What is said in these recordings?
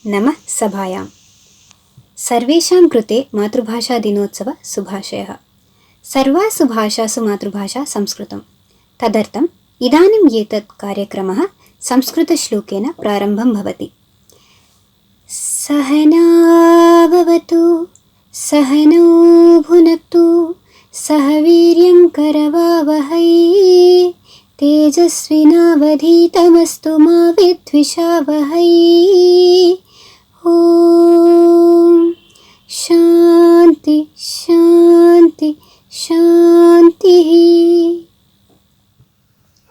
नमः सभायां। सर्वेषां कृते मातृभाषादिनोत्सव शुभाशयः। सर्वासु भाषासु मातृभाषा संस्कृतं। तदर्थम् इदानीम् एतत् कार्यक्रमः संस्कृतश्लोकेन प्रारम्भं भवति। सहना भवतु सहनौ भुनक्तु सह वीर्यं करवावहै तेजस्विनावधीतमस्तु मा विद्विषावहै। ओम शांति शांति शान्तिः।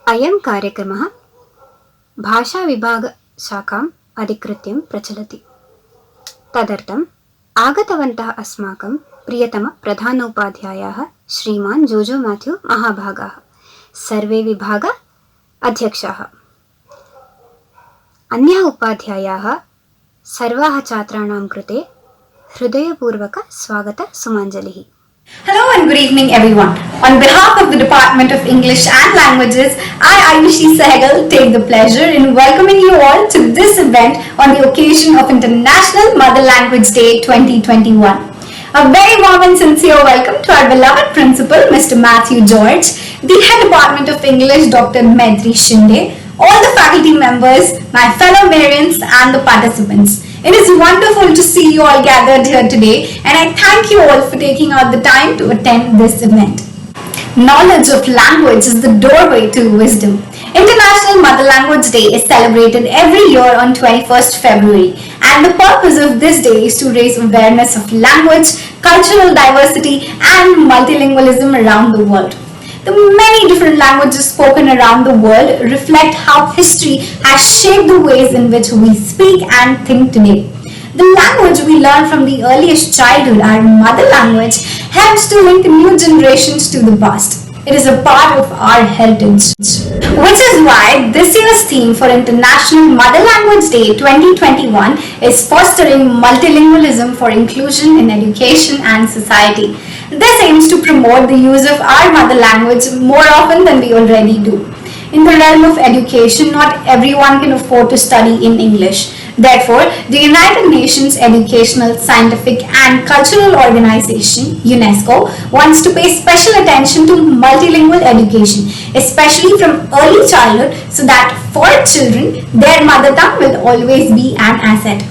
अयं कार्यक्रमः भाषाविभागशाखाम् अधिकृत्य प्रचलति। तदर्थम् आगतवन्तः अस्माकं प्रियतमप्रधानोपाध्यायाः श्रीमान् जोजो मैथ्यू महाभागाः, सर्वे विभाग अध्यक्षाः, अन्याः उपाध्यायाः सर्वाः छात्राणां कृते हृदयपूर्वक स्वागत सुमांजलिः। Hello and good evening everyone. On behalf of the Department of English and Languages, I, Ayushi Sehgal, take the pleasure in welcoming you all to this event on the occasion of International Mother Language Day 2021. A very warm and sincere welcome to our beloved principal, Mr. Matthew George, the Head Department of English, Dr. Maitri Shinde, all the faculty members, my fellow Marians and the participants. It is wonderful to see you all gathered here today, and I thank you all for taking out the time to attend this event. Knowledge of language is the doorway to wisdom. International Mother Language Day is celebrated every year on 21st February, and the purpose of this day is to raise awareness of language, cultural diversity, and multilingualism around the world. The many different languages spoken around the world reflect how history has shaped the ways in which we speak and think today. The language we learn from the earliest childhood, our mother language, helps to link new generations to the past. It is a part of our heritage. Which is why this year's theme for International Mother Language Day 2021 is fostering multilingualism for inclusion in education and society. This aims to promote the use of our mother language more often than we already do. In the realm of education, not everyone can afford to study in English. Therefore, the United Nations Educational, Scientific and Cultural Organization, UNESCO, wants to pay special attention to multilingual education, especially from early childhood, so that for children, their mother tongue will always be an asset.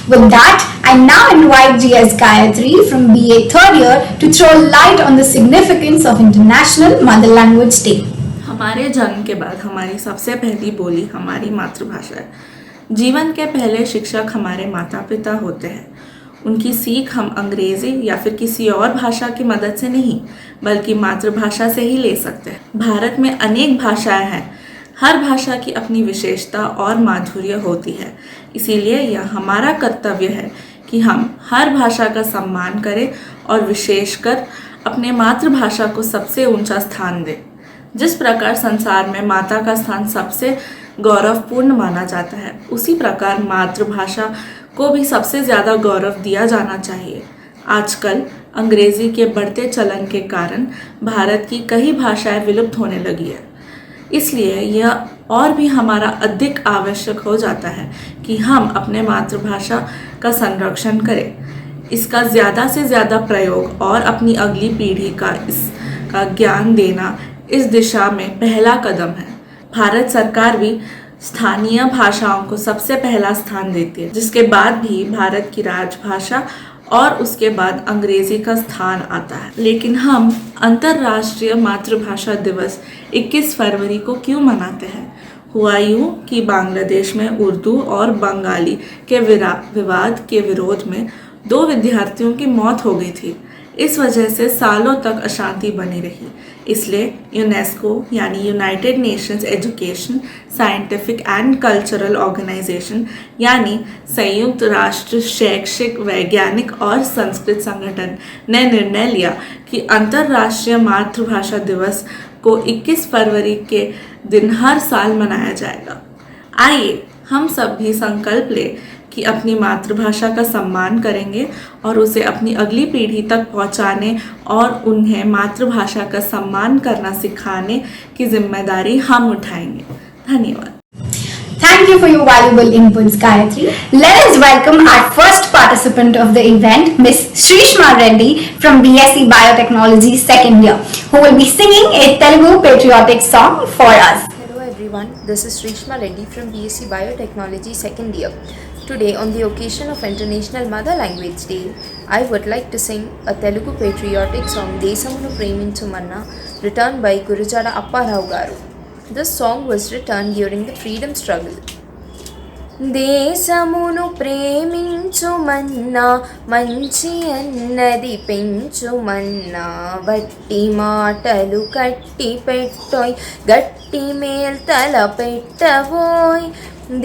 With that, I now invite G.S. Gayatri from BA 3rd year to throw light on the significance of International Mother Language Day. हमारे जन्म के बाद हमारी सबसे पहली बोली हमारी मातृभाषा है। जीवन के पहले शिक्षक हमारे माता पिता होते हैं। उनकी सीख हम अंग्रेज़ी या फिर किसी और भाषा की मदद से नहीं, बल्कि मातृभाषा से ही ले सकते हैं। भारत में अनेक भाषाएं हैं। हर भाषा की अपनी विशेषता और माधुर्य होती है। इसीलिए यह हमारा कर्तव्य है कि हम हर भाषा का सम्मान करें और विशेषकर अपने मातृभाषा को सबसे ऊंचा स्थान दें। जिस प्रकार संसार में माता का स्थान सबसे गौरवपूर्ण माना जाता है, उसी प्रकार मातृभाषा को भी सबसे ज़्यादा गौरव दिया जाना चाहिए। आजकल अंग्रेज़ी के बढ़ते चलन के कारण भारत की कई भाषाएं विलुप्त होने लगी है। इसलिए यह और भी हमारा अधिक आवश्यक हो जाता है कि हम अपने मातृभाषा का संरक्षण करें, इसका ज़्यादा से ज़्यादा प्रयोग और अपनी अगली पीढ़ी का इसका ज्ञान देना इस दिशा में पहला कदम है। भारत सरकार भी स्थानीय भाषाओं को सबसे पहला स्थान देती है, जिसके बाद भी भारत की राजभाषा और उसके बाद अंग्रेज़ी का स्थान आता है। लेकिन हम अंतर्राष्ट्रीय मातृभाषा दिवस 21 फरवरी को क्यों मनाते हैं? हुआ यूँ कि बांग्लादेश में उर्दू और बंगाली के विवाद के विरोध में 2 विद्यार्थियों की मौत हो गई थी। इस वजह से सालों तक अशांति बनी रही। इसलिए यूनेस्को यानी United Nations Education, Scientific and Cultural Organisation यानी संयुक्त राष्ट्र शैक्षिक, वैज्ञानिक और संस्कृत संगठन ने निर्णय लिया कि अंतर्राष्ट्रीय मातृभाषा दिवस को 21 फरवरी के दिन हर साल मनाया जाएगा। आइए हम सब भी संकल्प लें कि अपनी मातृभाषा का सम्मान करेंगे और उसे अपनी अगली पीढ़ी तक पहुंचाने और उन्हें मातृभाषा का सम्मान करना सिखाने की जिम्मेदारी हम उठाएंगे। धन्यवाद। Thank you for your valuable inputs, Gayatri. Let us welcome our first participant of the event, Miss Shrishma Reddy from BSc Biotechnology second year, who will be singing a Telugu patriotic song for us. Hello everyone, this is Shrishma Reddy from BSc Biotechnology second year. Today on the occasion of International Mother Language Day, I would like to sing a Telugu patriotic song Desamunu Preminchumanna written by Gurujada Apparao Garu. This song was written during the freedom struggle. దేశమును ప్రేమించుమన్నా మంచి అన్నది పెంచుమన్నా వట్టి మాటలు కట్టి పెట్టోయ్ గట్టి మేల్తల పెట్టబోయ్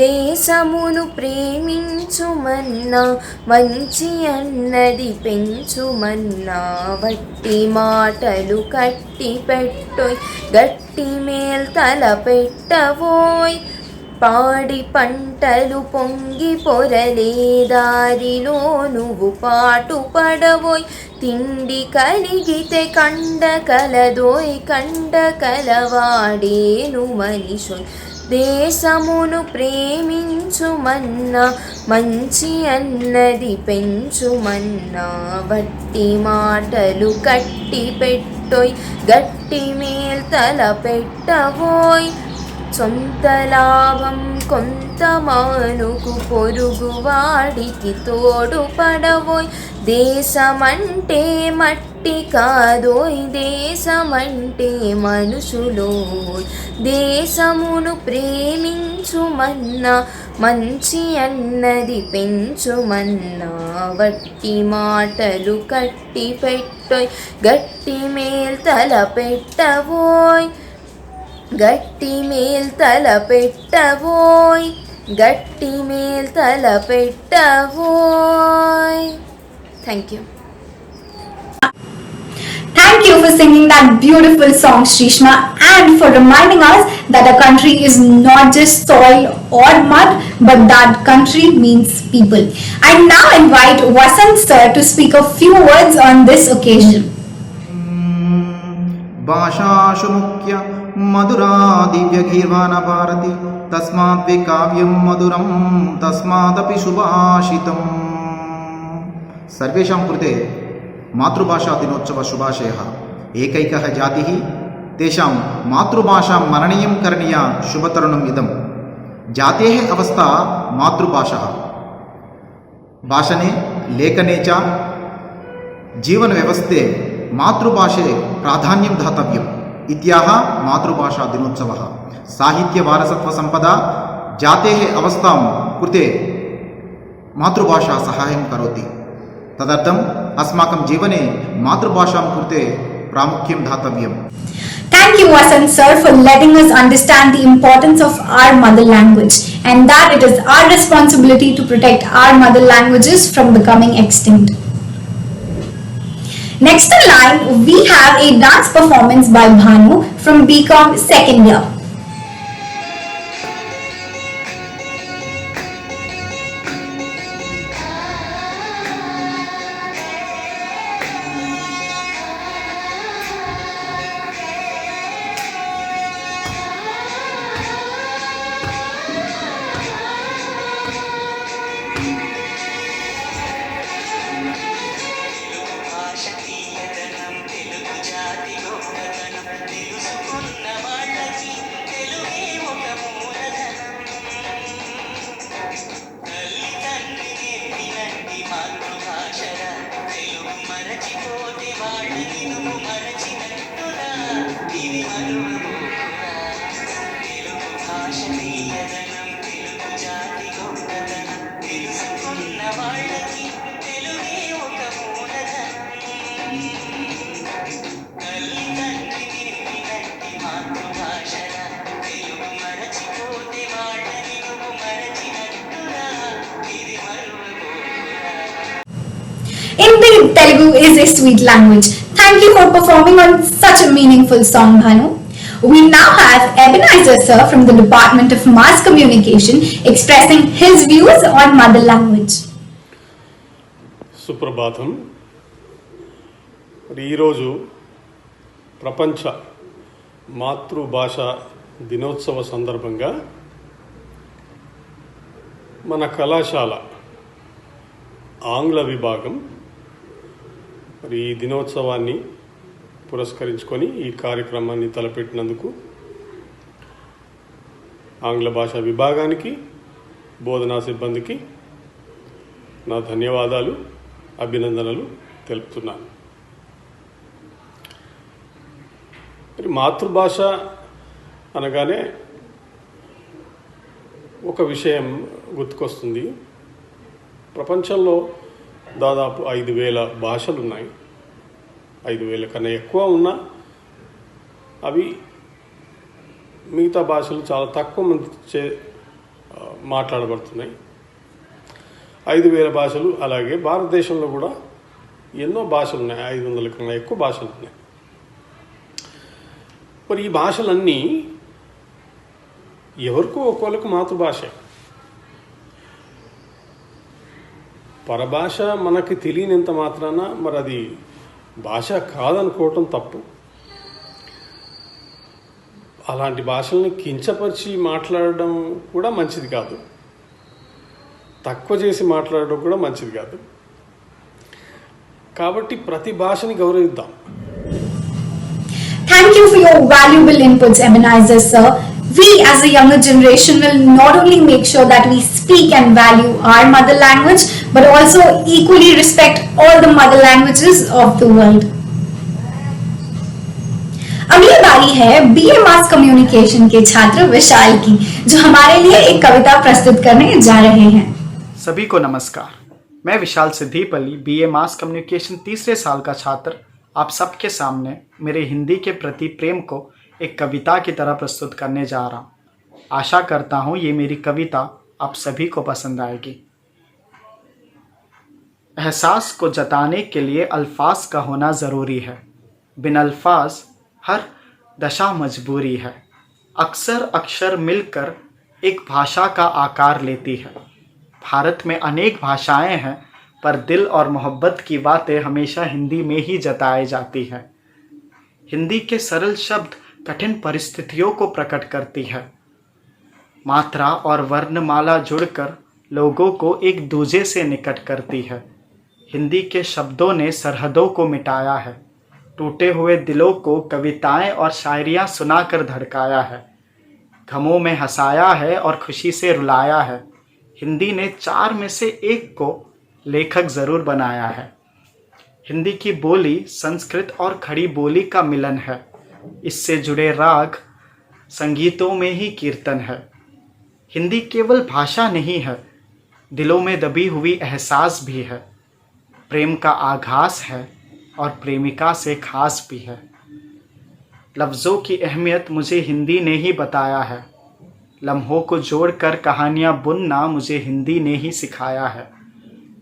దేశమును ప్రేమించుమన్నా మంచి అన్నది పెంచుమన్నా వట్టి మాటలు కట్టి పెట్టోయ్ గట్టి మేల్తల పెట్టబోయ్ పాడి పంటలు పొంగి పొరలే దారిలో నువ్వు పాటు పడవోయ్ తిండి కలిగితే కండ కలదోయ్ కండ కలవాడేను మనిషోయ్ దేశమును ప్రేమించుమన్నా మంచి అన్నది పెంచుమన్నా వట్టి మాటలు కట్టి పెట్టోయ్ గట్టి మేల్తల పెట్టవోయ్ సొంత లాభం కొంత మానుకు పొరుగువాడికి తోడు పడవోయ్ దేశమంటే మట్టి కాదోయ్ దేశమంటే మనుషులోయ్ దేశమును ప్రేమించుమన్నా మంచి అన్నది పెంచుమన్నా వట్టి మాటలు కట్టి పెట్టోయ్ గట్టి మేల్తల పెట్టవోయ్ గట్టి మేల్తల పెట్టవోయ్ గట్టి మేల్తల పెట్టవోయ్. Thank you. Thank you for singing that beautiful song, Shrishma, and for reminding us that a country is not just soil or mud, but that country means people. I now invite Vasant sir to speak a few words on this occasion. భాషాషు ముఖ్య మధురా దివ్య గీర్వాణ భారతి తస్మాద్వి కావ్యం మధురం తస్మాదపి సుభాషితం. సర్వేషాం కృతే మాతృభాషా దినోత్సవ శుభాశయః. ఏకైకः జాతిः తేషాం మాతృభాషాం మననీయం కరణీయ శుభతరుణం ఇదం. జాతేః అవస్థా మాతృభాషా భాషనే లేఖనే చ జీవన వ్యవస్థే మాతృభాషే ప్రాధాన్యం దాతవ్యం ఇత్యాహ మాతృభాషా దినోత్సవः. సాహిత్య వారసత్వ సంపద జాతేః అవస్థాం కృతే మాతృభాషా సహాయం కరోతి. తదర్థం అస్మాకం జీవనే మాతృభాషాం కృతే ప్రాముఖ్యం దాతవ్యం. Thank you, Vasant sir, for letting us understand the importance of our mother language and that it is our responsibility to protect our mother languages from becoming extinct. Next in line, we have a dance performance by Bhanu from BCom second year. Indeed, Telugu is a sweet language. Thank you for performing on such a meaningful song, Bhanu. We now have Ebenezer sir from the Department of Mass Communication expressing his views on mother language. సుప్రభాతం. మరి ఈరోజు ప్రపంచ మాతృభాష దినోత్సవ సందర్భంగా మన కళాశాల ఆంగ్ల విభాగం మరి ఈ దినోత్సవాన్ని పురస్కరించుకొని ఈ కార్యక్రమాన్ని తలపెట్టినందుకు ఆంగ్ల భాషా విభాగానికి బోధనా సిబ్బందికి నా ధన్యవాదాలు అభినందనలు తెలుపుతున్నాను. మరి మాతృభాష అనగానే ఒక విషయం గుర్తుకొస్తుంది. ప్రపంచంలో దాదాపు 5,000 భాషలు ఉన్నాయి. 5,000 కన్నా ఎక్కువ ఉన్నా అవి మిగతా భాషలు చాలా తక్కువ మంది మాట్లాడబడుతున్నాయి. 5,000 భాషలు. అలాగే భారతదేశంలో కూడా ఎన్నో భాషలు ఉన్నాయి. 500 కన్నా ఎక్కువ భాషలు ఉన్నాయి. మరి ఈ భాషలన్నీ ఎవరికో ఒక్కొక్కరికి మాతృభాష. పరభాష మనకి తెలియనంత మాత్రాన మరి అది భాష కాదనుకోవటం తప్పు. అలాంటి భాషల్ని కించపరిచి మాట్లాడడం కూడా మంచిది కాదు, తక్కువ చేసి మాట్లాడడం కూడా మంచిది కాదు. కాబట్టి ప్రతి భాషని గౌరవిద్దాం. Thank you for your valuable inputs, Ebenezer sir. We as a younger generation will not only make sure that we speak and value our mother language, but also equally respect all the mother languages of the world. अगली बारी है BA mass communication के छात्र विशाल की, जो हमारे लिए एक कविता प्रस्तुत करने जा रहे हैं. सभी को नमस्कार. मैं विशाल सिद्दीपल्ली BA मास कम्युनिकेशन तीसरे साल का छात्र आप सबके सामने मेरे हिंदी के प्रति प्रेम को एक कविता की तरह प्रस्तुत करने जा रहा हूँ. आशा करता हूँ ये मेरी कविता आप सभी को पसंद आएगी. एहसास को जताने के लिए अल्फाज का होना ज़रूरी है. बिन अल्फाज हर दशा मजबूरी है. अक्सर अक्षर मिलकर एक भाषा का आकार लेती है. भारत में अनेक भाषाएं हैं, पर दिल और मोहब्बत की बातें हमेशा हिंदी में ही जताई जाती है. हिंदी के सरल शब्द कठिन परिस्थितियों को प्रकट करती है. मात्रा और वर्णमाला जुड़कर लोगों को एक दूजे से निकट करती है. हिंदी के शब्दों ने सरहदों को मिटाया है. टूटे हुए दिलों को कविताएं और शायरियां सुनाकर धड़काया है. गमों में हंसाया है और खुशी से रुलाया है. हिंदी ने 4 में से 1 को लेखक ज़रूर बनाया है. हिंदी की बोली संस्कृत और खड़ी बोली का मिलन है. इससे जुड़े राग संगीतों में ही कीर्तन है. हिंदी केवल भाषा नहीं है, दिलों में दबी हुई एहसास भी है. प्रेम का आभास है और प्रेमिका से खास भी है. लफ्ज़ों की अहमियत मुझे हिंदी ने ही बताया है. लम्हों को जोड़कर कहानियाँ बुनना मुझे हिंदी ने ही सिखाया है.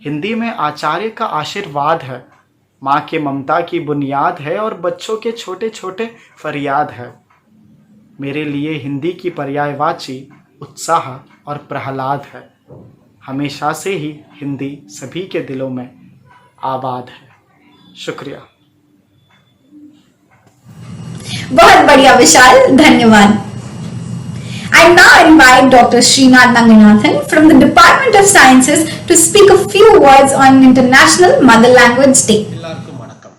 हिंदी में आचार्य का आशीर्वाद है. माँ के ममता की बुनियाद है और बच्चों के छोटे छोटे फरियाद है. मेरे लिए हिंदी की पर्यायवाची उत्साह और प्रहलाद है. हमेशा से ही हिंदी सभी के दिलों में आबाद है. शुक्रिया. बहुत बढ़िया विशाल, धन्यवाद. I now invite Dr. Srinath Nanganathan from the Department of Sciences to speak a few words on International Mother Language Day. எல்லாருக்கும் வணக்கம்.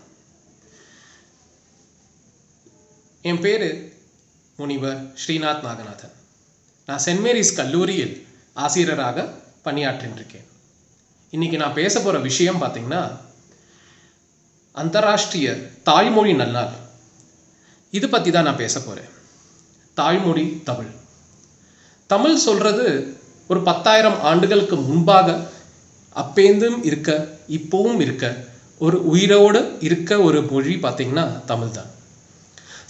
என் பேர் முனிவர் ஸ்ரீநாத் நாகநாதன். நான் சென்ட் மேரிஸ் கல்லூரியில் ஆசிரியராக பணியாற்றிருக்கேன். இன்னைக்கு நான் பேச போகிற விஷயம் பார்த்தீங்கன்னா அந்தராஷ்டிரிய தாய்மொழி நன்னாள். இது பற்றி தான் நான் பேச போகிறேன். தாய்மொழி தமிழ். தமிழ் சொல்கிறது ஒரு 10,000 ஆண்டுகளுக்கு முன்பாக அப்பேந்தும் இருக்க இப்போவும் இருக்க ஒரு உயிரோடு இருக்க ஒரு மொழி பார்த்திங்கன்னா தமிழ் தான்.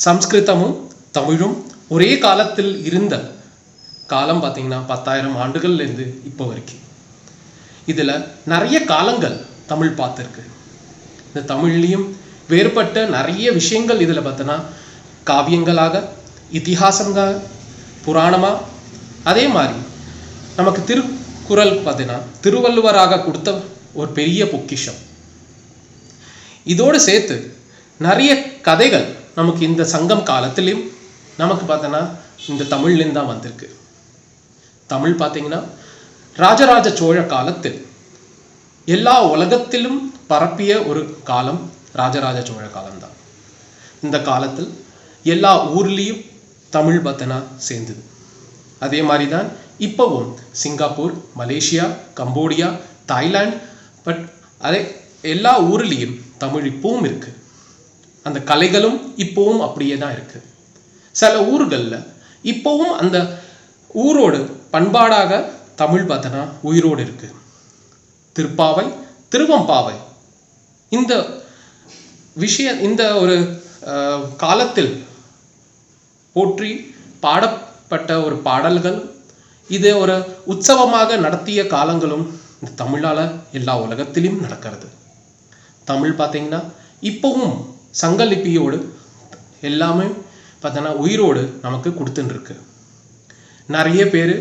சம்ஸ்கிருதமும் தமிழும் ஒரே காலத்தில் இருந்த காலம் பார்த்திங்கன்னா 10,000 ஆண்டுகள்லேருந்து இப்போ வரைக்கும். இதில் நிறைய காலங்கள் தமிழ் பார்த்துருக்கு. இந்த தமிழ்லேயும் வேறுபட்ட நிறைய விஷயங்கள் இதில் பார்த்தோன்னா காவியங்களாக, இதிகாசங்களாக, புராணமாக, அதே மாதிரி நமக்கு திருக்குறள் பார்த்தீங்கன்னா திருவள்ளுவராக கொடுத்த ஒரு பெரிய பொக்கிஷம். இதோடு சேர்த்து நிறைய கதைகள் நமக்கு இந்த சங்கம் காலத்திலையும் நமக்கு பார்த்தோன்னா இந்த தமிழ்லேருந்து தான் வந்திருக்கு. தமிழ் பார்த்தீங்கன்னா ராஜராஜ சோழ காலத்தில் எல்லா உலகத்திலும் பரப்பிய ஒரு காலம் ராஜராஜ சோழ காலம்தான். இந்த காலத்தில் எல்லா ஊர்லேயும் தமிழ் பத்தனா சேர்ந்தது. அதே மாதிரி தான் இப்போவும் Singapore, Malaysia, Cambodia, Thailand, but அதே எல்லா ஊர்லேயும் தமிழ் இப்பவும் இருக்குது. அந்த கலைகளும் இப்போவும் அப்படியே தான் இருக்குது. சில ஊர்களில் இப்போவும் அந்த ஊரோடு பண்பாடாக தமிழ் பத்தனா உயிரோடு இருக்குது. திருப்பாவை, திருவம்பாவை இந்த இந்த ஒரு காலத்தில் போற்றி பாடப்பட்ட ஒரு பாடல்கள், இது ஒரு உற்சவமாக நடத்திய காலங்களும் இந்த தமிழால் எல்லா உலகத்திலும் நடக்கிறது. தமிழ் பார்த்தீங்கன்னா இப்போவும் சங்கலிப்பியோடு எல்லாமே பார்த்தோன்னா உயிரோடு நமக்கு கொடுத்துன்னு இருக்கு. நிறைய பேர்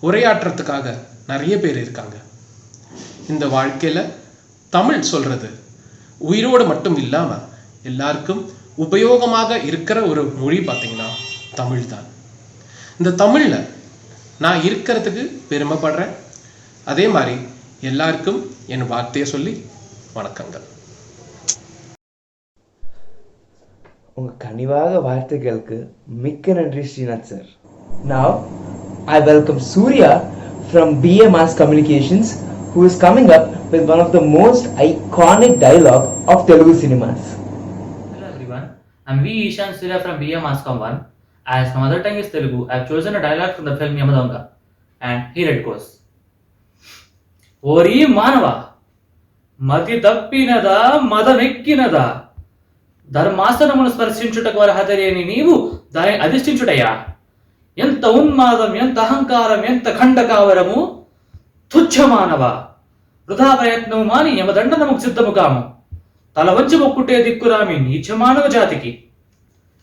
உரையாற்றுறதுக்காக நிறைய பேர் இருக்காங்க. இந்த வாழ்க்கையில் தமிழ் சொல்கிறது உயிரோடு மட்டும் இல்லாமல் எல்லாருக்கும் உபயோகமாக இருக்கிற ஒரு மொழி பார்த்தீங்கன்னா தமிழ் தான். இந்த தமிழில் நான் இருக்கிறதுக்கு பெருமைப்படுறேன். அதே மாதிரி எல்லாருக்கும் என் வார்த்தையை சொல்லி வணக்கங்கள். உங்கள் கனிவாக வார்த்தைகளுக்கு மிக்க நன்றி Srinath sir. Now I welcome Surya from BA Mass Communications, who is coming up with one of the most iconic dialogue of Telugu cinemas. Hello everyone, I'm V. Ishan Surya from BA Mass Com 1. As my mother tongue is Telugu, I have chosen a dialogue from the film Yamadonga, and here it goes. ఓరి మానవ, మతి తప్పినదా మదమెక్కినదా, ధర్మాసనమును స్పర్శించుటకు అర్హత లేని నీవు దానిని అధిష్ఠించుటయా? ఎంత ఉన్మాదం, ఎంత అహంకారం, ఎంత ఖండకావరము! తుచ్చ మానవ, వృధా ప్రయత్నము మాని యమదండనముకు సిద్ధము కాము. తల వంచి మొక్కుటే దిక్కురామి నీచ మానవ జాతికి.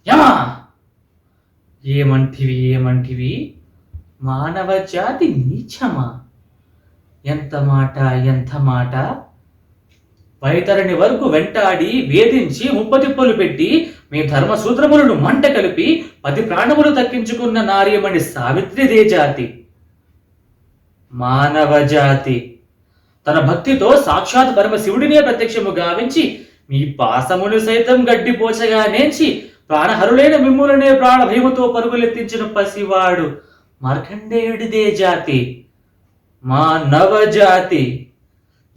యమా, ఏమంటివి? మానవ జాతి నీచమా? ఎంత మాట! వైతరణి వరకు వెంటాడి వేధించి ముప్పతిప్పలు పెట్టి మీ ధర్మసూత్రములను మంట కలిపి 10 ప్రాణములు దక్కించుకున్న నార్యమణి సావిత్రిదే జాతి. మానవ జాతి తన భక్తితో సాక్షాత్ పరమశివుడినే ప్రత్యక్షము గావించి మీ పాసమును సైతం గడ్డిపోచగా నేర్చి ప్రాణహరులైన మిమ్ములనే ప్రాణ భయముతో పరుగులెత్తించిన పసివాడు మార్కండేయుడిదే జాతి. మానవ జాతి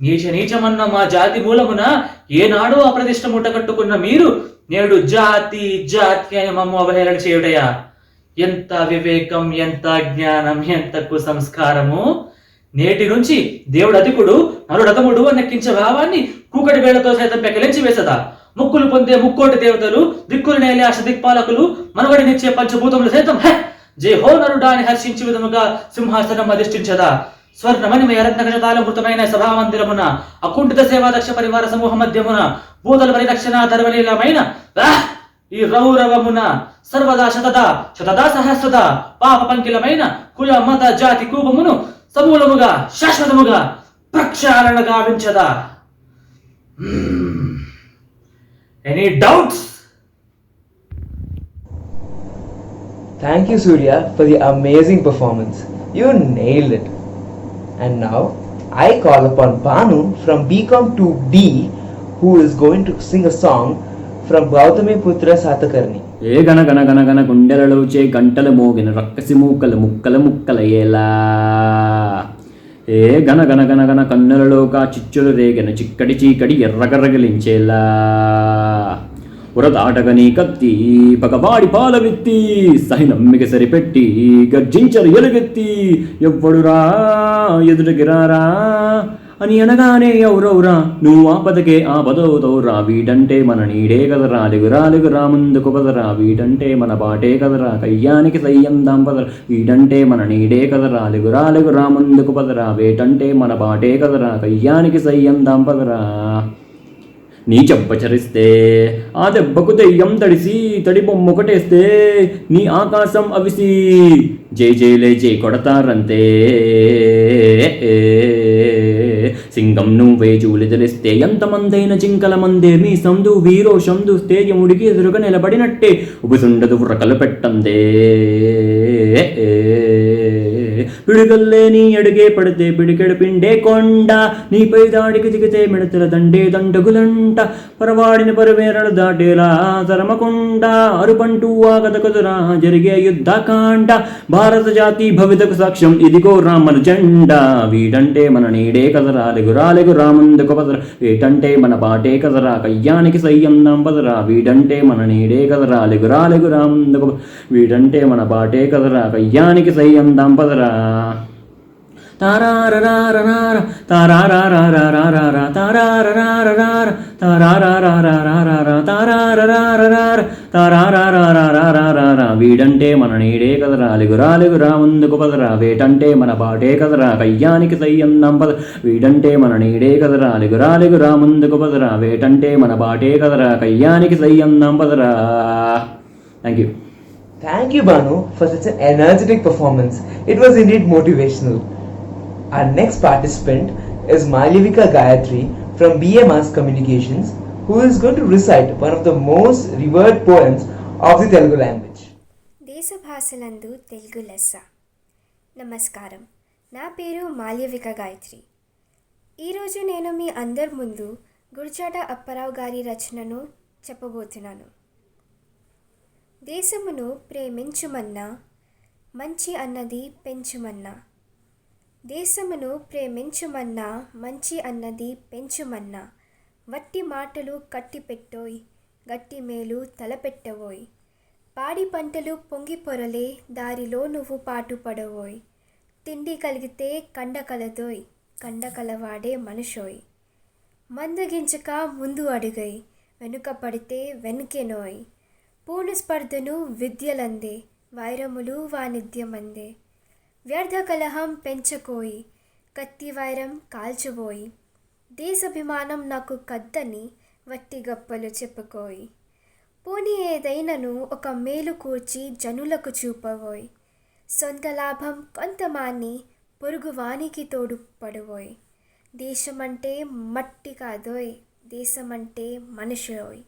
నీచమన్న మా జాతి మూలమున ఏనాడో అప్రతిష్ట ముట్టకట్టుకున్న మీరు నేడు జాతి అని మమ్ము అవహేళన చేయుటయా? ఎంత వివేకం, ఎంత జ్ఞానం, ఎంత కుసంస్కారము! నేటి నుంచి దేవుడు అధికుడు, నరుడతముడు అన్నెక్కించే భావాన్ని కూకటి వేళతో సైతం పెకలించి వేసదా? ముక్కులు పొందే ముక్కోటి దేవతలు, దిక్కులు నేలే అష్టదిక్పాలకులు, మనుగడనిచ్చే పంచభూతములు సైతం జై హో నరుడా అని హర్షించి విధముగా సింహాసనం అధిష్ఠించదా? స్వర్ణమణిమయ రత్నగజతాలమృతమైన సభామందిరమున అకుంఠిత సేవాదక్ష పరివార సమూహ మధ్యమున భూతల పరిరక్షణ ధర్మలీలమైన ఈ రౌరవమున సర్వదా శతదా సహస్రదా పాప పంకిలమైన కుల మత జాతి కూపమును సమూలముగా శాశ్వతముగా ప్రక్షాళన గావించదా? Any doubts? Thank you, Surya, for the amazing performance. You nailed it. And now I call upon Banu from BCom 2D, who is going to sing a song from Gautami Putra Satakarni. ఏ గణ గణ గణ గణ గుండెలలో చే గంటలు మోగిన రక్కసి మూకలు ముక్కల ఎలా, ఏ గణ గణ గణ గణ కన్నులలో కా చిచ్చులు రేగిన చిక్కడి చీకటి ఎర్రగరగలించేలా, ఉరతాటగని కత్తి పగవాడి పాలవెత్తి సహి నమ్మిక సరిపెట్టి గర్జించరు ఎలుగెత్తి ఎవ్వడురా ఎదుటికి రారా అని అనగానే ఎవరవురా నువ్వు ఆపదకే ఆపదవుతవురా. వీటంటే మన నీడే కదరా, లెగురా ముందుకు పదరా, వీటంటే మన బాటే కదరా, కయ్యానికి సయ్యందాం పదరా. వీటంటే మన నీడే కదరా, లెగురా ముందుకు పదరా, వేటంటే మన బాటే కదరా, కయ్యానికి సయ్యందాం పదరా. నీ చెంపచరిస్తే ఆ దెబ్బకు దెయ్యం తడిసి తడి బొమ్మొకటేస్తే నీ ఆకాశం అవిసి జై జై కొడతారంతే. సింగం నువ్వే చూలి తెలిస్తే ఎంతమందైన జింకల మందే మీ సందు వీరోషం చూస్తే యముడికి ఎదురుగా నిలబడినట్టే ఉబుసుండదు ఉరకలు పెట్టందే. పిడుగల్లే నీ అడుగే పడితే పిడికెడు పిండే కొండ, నీపై దాడికి దిగితే మిడతల దండే దండగులంట, పరవాడిన పరవేరలు దాటేలా తరమకుండ, అరుపంటూ ఆగదకదురా జరిగే యుద్ధకాండ, భారత జాతి భవితకు సాక్ష్యం ఇదిగో రామన జెండా, వీడంటే మన నీడే కదరా లెగురా ముందుకు పదరా, వీటంటే మన పాటే కదరా కయ్యానికి సయ్యందాం పదరా, వీడంటే మన నీడే కదరా లెగురా ముందుకు, వీడంటే మన పాటే కదరా కయ్యానికి సయ్యందాం పదరా. తారారరారరార తారారారారారార తారారారారార తారారారారారార తారారారారార తారారారారారార, వీడంటే మన నీడే కదరా లెగురా ముందుకు పదరా, వేటంటే మన పాటే కదరా కయ్యానికి సయ్యందాం పద, వీడంటే మన నీడే కదరా లెగురా ముందుకు పదరా, వేటంటే మన పాటే కదరా కయ్యానికి సయ్యందాం పదరా. Thank you. Thank you, Banu, for such an energetic performance. It was indeed motivational. Our next participant is Malyavika Gayatri from BA Mass Communications, who is going to recite one of the most revered poems of the Telugu language. దేశ భాషలందు తెలుగు లెస్స. నమస్కారం, నా పేరు మాల్యవిక గాయత్రి. ఈరోజు నేను మీ అందరి ముందు గుడిచాట అప్పారావు గారి రచనను చెప్పబోతున్నాను. దేశమును ప్రేమించుమన్నా మంచి అన్నది పెంచుమన్నా, దేశమును ప్రేమించుమన్నా మంచి అన్నది పెంచుమన్నా, వట్టి మాటలు కట్టిపెట్టోయ్ గట్టి మేలు తలపెట్టవోయ్, పాడి పంటలు పొంగి పొరలే దారిలో నువ్వు పాటుపడవోయ్, తిండి కలిగితే కండ కలదోయ్ కండ కలవాడే మనుషోయ్, మందగించక ముందు అడుగై వెనుక పడితే వెనుకెనోయ్, పూర్ణ స్పర్ధను విద్యలందే వైరములు వాణిజ్యమందే, వ్యర్థ కలహం పెంచకోయి కత్తి వైరం కాల్చబోయి, దేశాభిమానం నాకు కద్దని వట్టి గప్పలు చెప్పుకోయి, పోనీ ఏదైనను ఒక మేలు కూర్చి జనులకు చూపవోయ్, సొంత లాభం కొంతమాని పొరుగువానికి తోడు పడవోయ్, దేశమంటే మట్టి కాదోయ్ దేశమంటే మనుషులోయ్,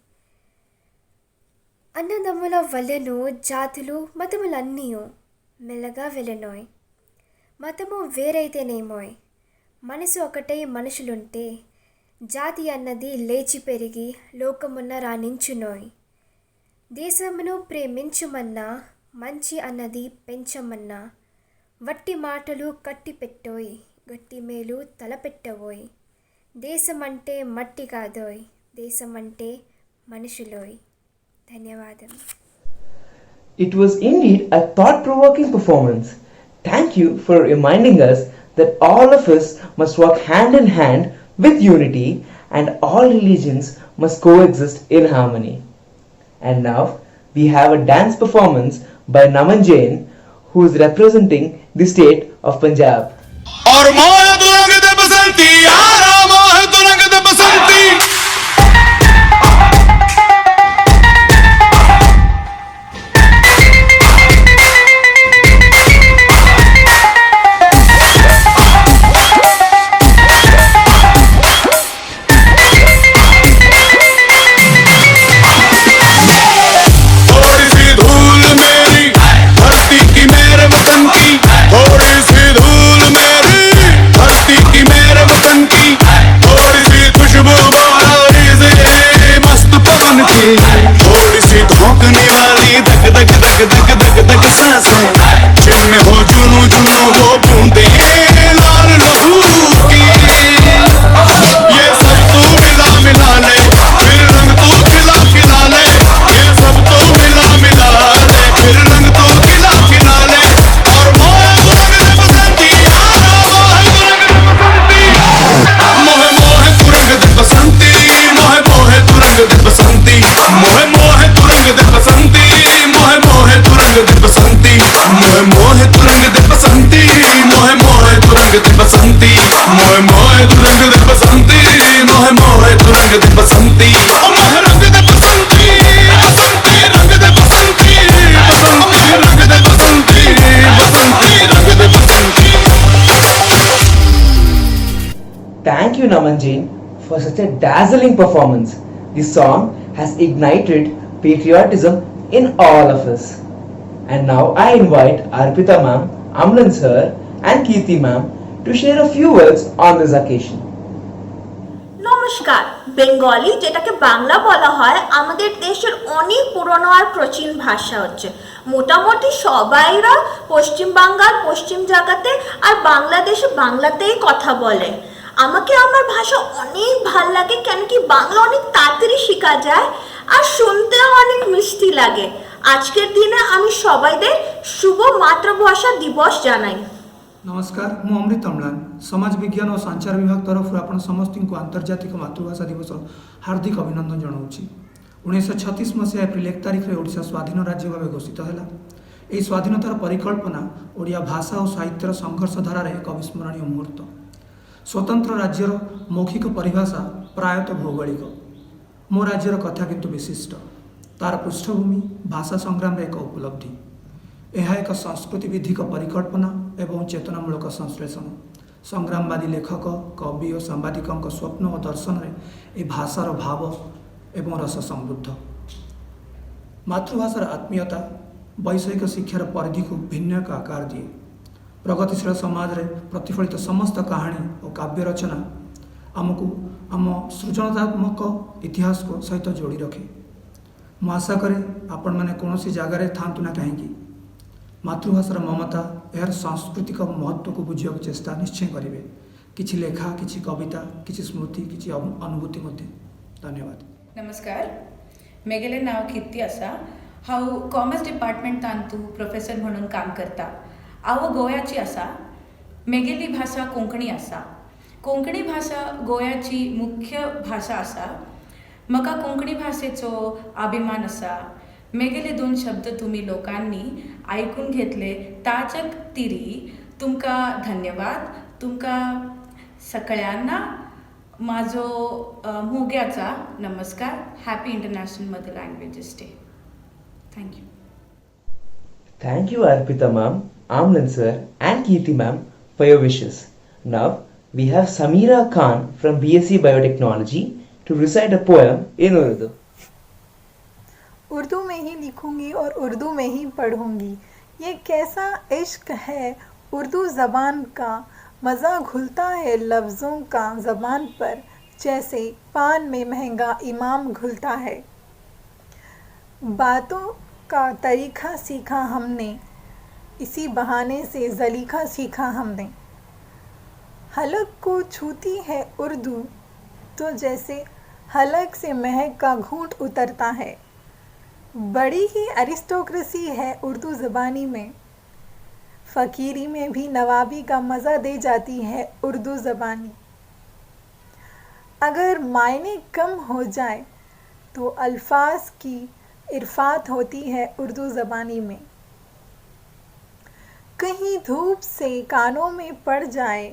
అన్నదమ్ముల వల్లెను జాతులు మతములన్నీయో మెల్లగా వెళ్ళనోయ్, మతము వేరైతేనేమోయ్ మనసు ఒకటై మనుషులుంటే, జాతి అన్నది లేచి పెరిగి లోకమున్న రాణించునోయ్, దేశమును ప్రేమించుమన్నా మంచి అన్నది పెంచమన్నా, వట్టి మాటలు కట్టిపెట్టోయ్ గట్టి మేలు తలపెట్టవోయ్, దేశమంటే మట్టి కాదోయ్ దేశమంటే మనుషులోయ్. ధన్యవాదాలు. It was indeed a thought-provoking performance. Thank you for reminding us that all of us must work hand in hand with unity and all religions must coexist in harmony. And now we have a dance performance by Naman Jain, who is representing the state of Punjab. और मोह दुरंग दे बसंती यारा मोह दुरंग दे बसंती थोड़ी सी धूल मेरी धरती की मेरे वतन की, थोड़ी सी धूल मेरी धरती की मेरे वतन की, थोड़ी सी खुशबू बहारी से मस्त पवन की, थोड़ी सी धोंकने वाली धक धक धक धक धक धक सांसें, जिनमें हो जुनू जुनू वो बूंदे लाल लहू की, ये सब तू मिला मिला ले फिर रंग तू खिला खिला ले, ये सब तू मिला मिला ले फिर रंग तू खिला खिला ले, और मोह दुरंग दे बसंती यारा मोह दुरंग दे बसंती, मोह दुरंग दे बसंती, मोह दुरंग दे बसंती, मोह दुरंग दे बसंती, मोह दुरंग दे बसंती, मोह दुरंग दे बसंती, मोह दुरंग दे बसंती, मोह दुरंग दे बसंती, मोह रंग दे बसंती, बसंती रंग दे बसंती, बसंती रंग दे बसंती, बसंती रंग दे बसंती. Thank you, Naman Jain, for such a dazzling performance. The song has ignited patriotism in all of us. And now I invite Arpita ma'am, Amlan sir, and Kirti ma'am to share a few words on this occasion. নমস্কার। Bengali, যেটাকে বাংলা বলা হয়, আমাদের দেশের অনেক পুরনো আর প্রাচীন ভাষা হচ্ছে। মোটামুটি সবাইরা পশ্চিমবাংলার পশ্চিম জায়গাতে আর বাংলাদেশে বাংলাতেই কথা বলে। আমাকে আমার ভাষা অনেক ভাল লাগে, কেন কি বাংলা অনেক তাড়াতাড়ি শেখা যায় আর শুনতেও অনেক মিষ্টি লাগে। আজকের দিনে আমি সবাইদের শুভ মাতৃভাষা দিবস জানাই। नमस्कार, मु अमृत अम्लान, समाज विज्ञान और संचार विभाग तरफ आपण समस्त को आंतर्जातिक मातृभाषा दिवस हार्दिक अभिनंदन जनाऊँगी। 1936 मसीहा एप्रिल 1 तारिख में ओडिशा स्वाधीन राज्य भाव घोषित है। यह स्वाधीनतार परिकल्पना ओडिया भाषा और साहित्यर संघर्ष धारार एक अविस्मरणीय मुहूर्त। स्वतंत्र राज्यर मौखिक परिभाषा प्रायतः भौगोलिक। मो राज्यर कथा किंतु विशिष्ट। तार पृष्ठभूमि भाषा संग्राम एक उपलब्धि। यह एक संस्कृति विधिक परिकल्पना एवं चेतनामूलक संश्लेषण। संग्रामवादी लेखक, कवि और सांबादिकों स्वप्न और दर्शन में यह भाषार भाव एवं रस समृद्ध। मातृभाषार आत्मीयता वैषयिक शिक्षार परिधि को भिन्न एक आकार दिए। प्रगतिशील समाज रे प्रतिफलित समस्त कहानी और काव्य रचना आमको आम सृजनात्मक इतिहास को सहित जोड़ी रखे। मु आशा करे आपण मैंने कौन जगार था ना कहीं मातृभाषार ममता यार सांस्कृतिक महत्व को बुझा चेष्टा निश्चय करेंगे। किसी लेखा, किसी कविता, किसी स्मृति, किसी अनुभूति मध्य। धन्यवाद। नमस्कार, मेगेले नाव कीर्ती आसा। हांव कॉमर्स डिपार्टमेंट तांतू प्रोफेसर म्हणून काम करता। हांव गोंयाची आसा। मेगेली भाषा कोंकणी आसा। कोंकणी भाषा गोंयाची मुख्य भाषा आसा। म्हाका कोंकणी भाषेचो अभिमान आसा। मेगेले 2 शब्द तुम्ही लोकांनी ऐकून घेतले ताच्या तिरी तुमका धन्यवाद। तुमका सगळ्यांना माझो मोग्याचा नमस्कार। Happy international mother languages day. Thank you. Thank you Arpita ma'am, Amlan sir and Kirti ma'am for your wishes. Now we have Samira Khan from BSc Biotechnology to recite a poem in Urdu. Urdu में ही लिखूंगी और उर्दू में ही पढ़ूंगी। ये कैसा इश्क है उर्दू ज़बान का, मज़ा घुलता है लफ्ज़ों का ज़बान पर, जैसे पान में महंगा इमाम घुलता है। बातों का तरीक़ा सीखा हमने, इसी बहाने से ज़लीक़ा सीखा हमने। हलक को छूती है उर्दू तो जैसे हलक से महक का घूंट उतरता है। बड़ी ही अरिस्टोक्रेसी है उर्दू ज़बानी में, फ़कीरी में भी नवाबी का मज़ा दे जाती है उर्दू ज़बानी। अगर मायने कम हो जाए तो अल्फाज की इरफात होती है उर्दू ज़बानी में। कहीं धूप से कानों में पड़ जाए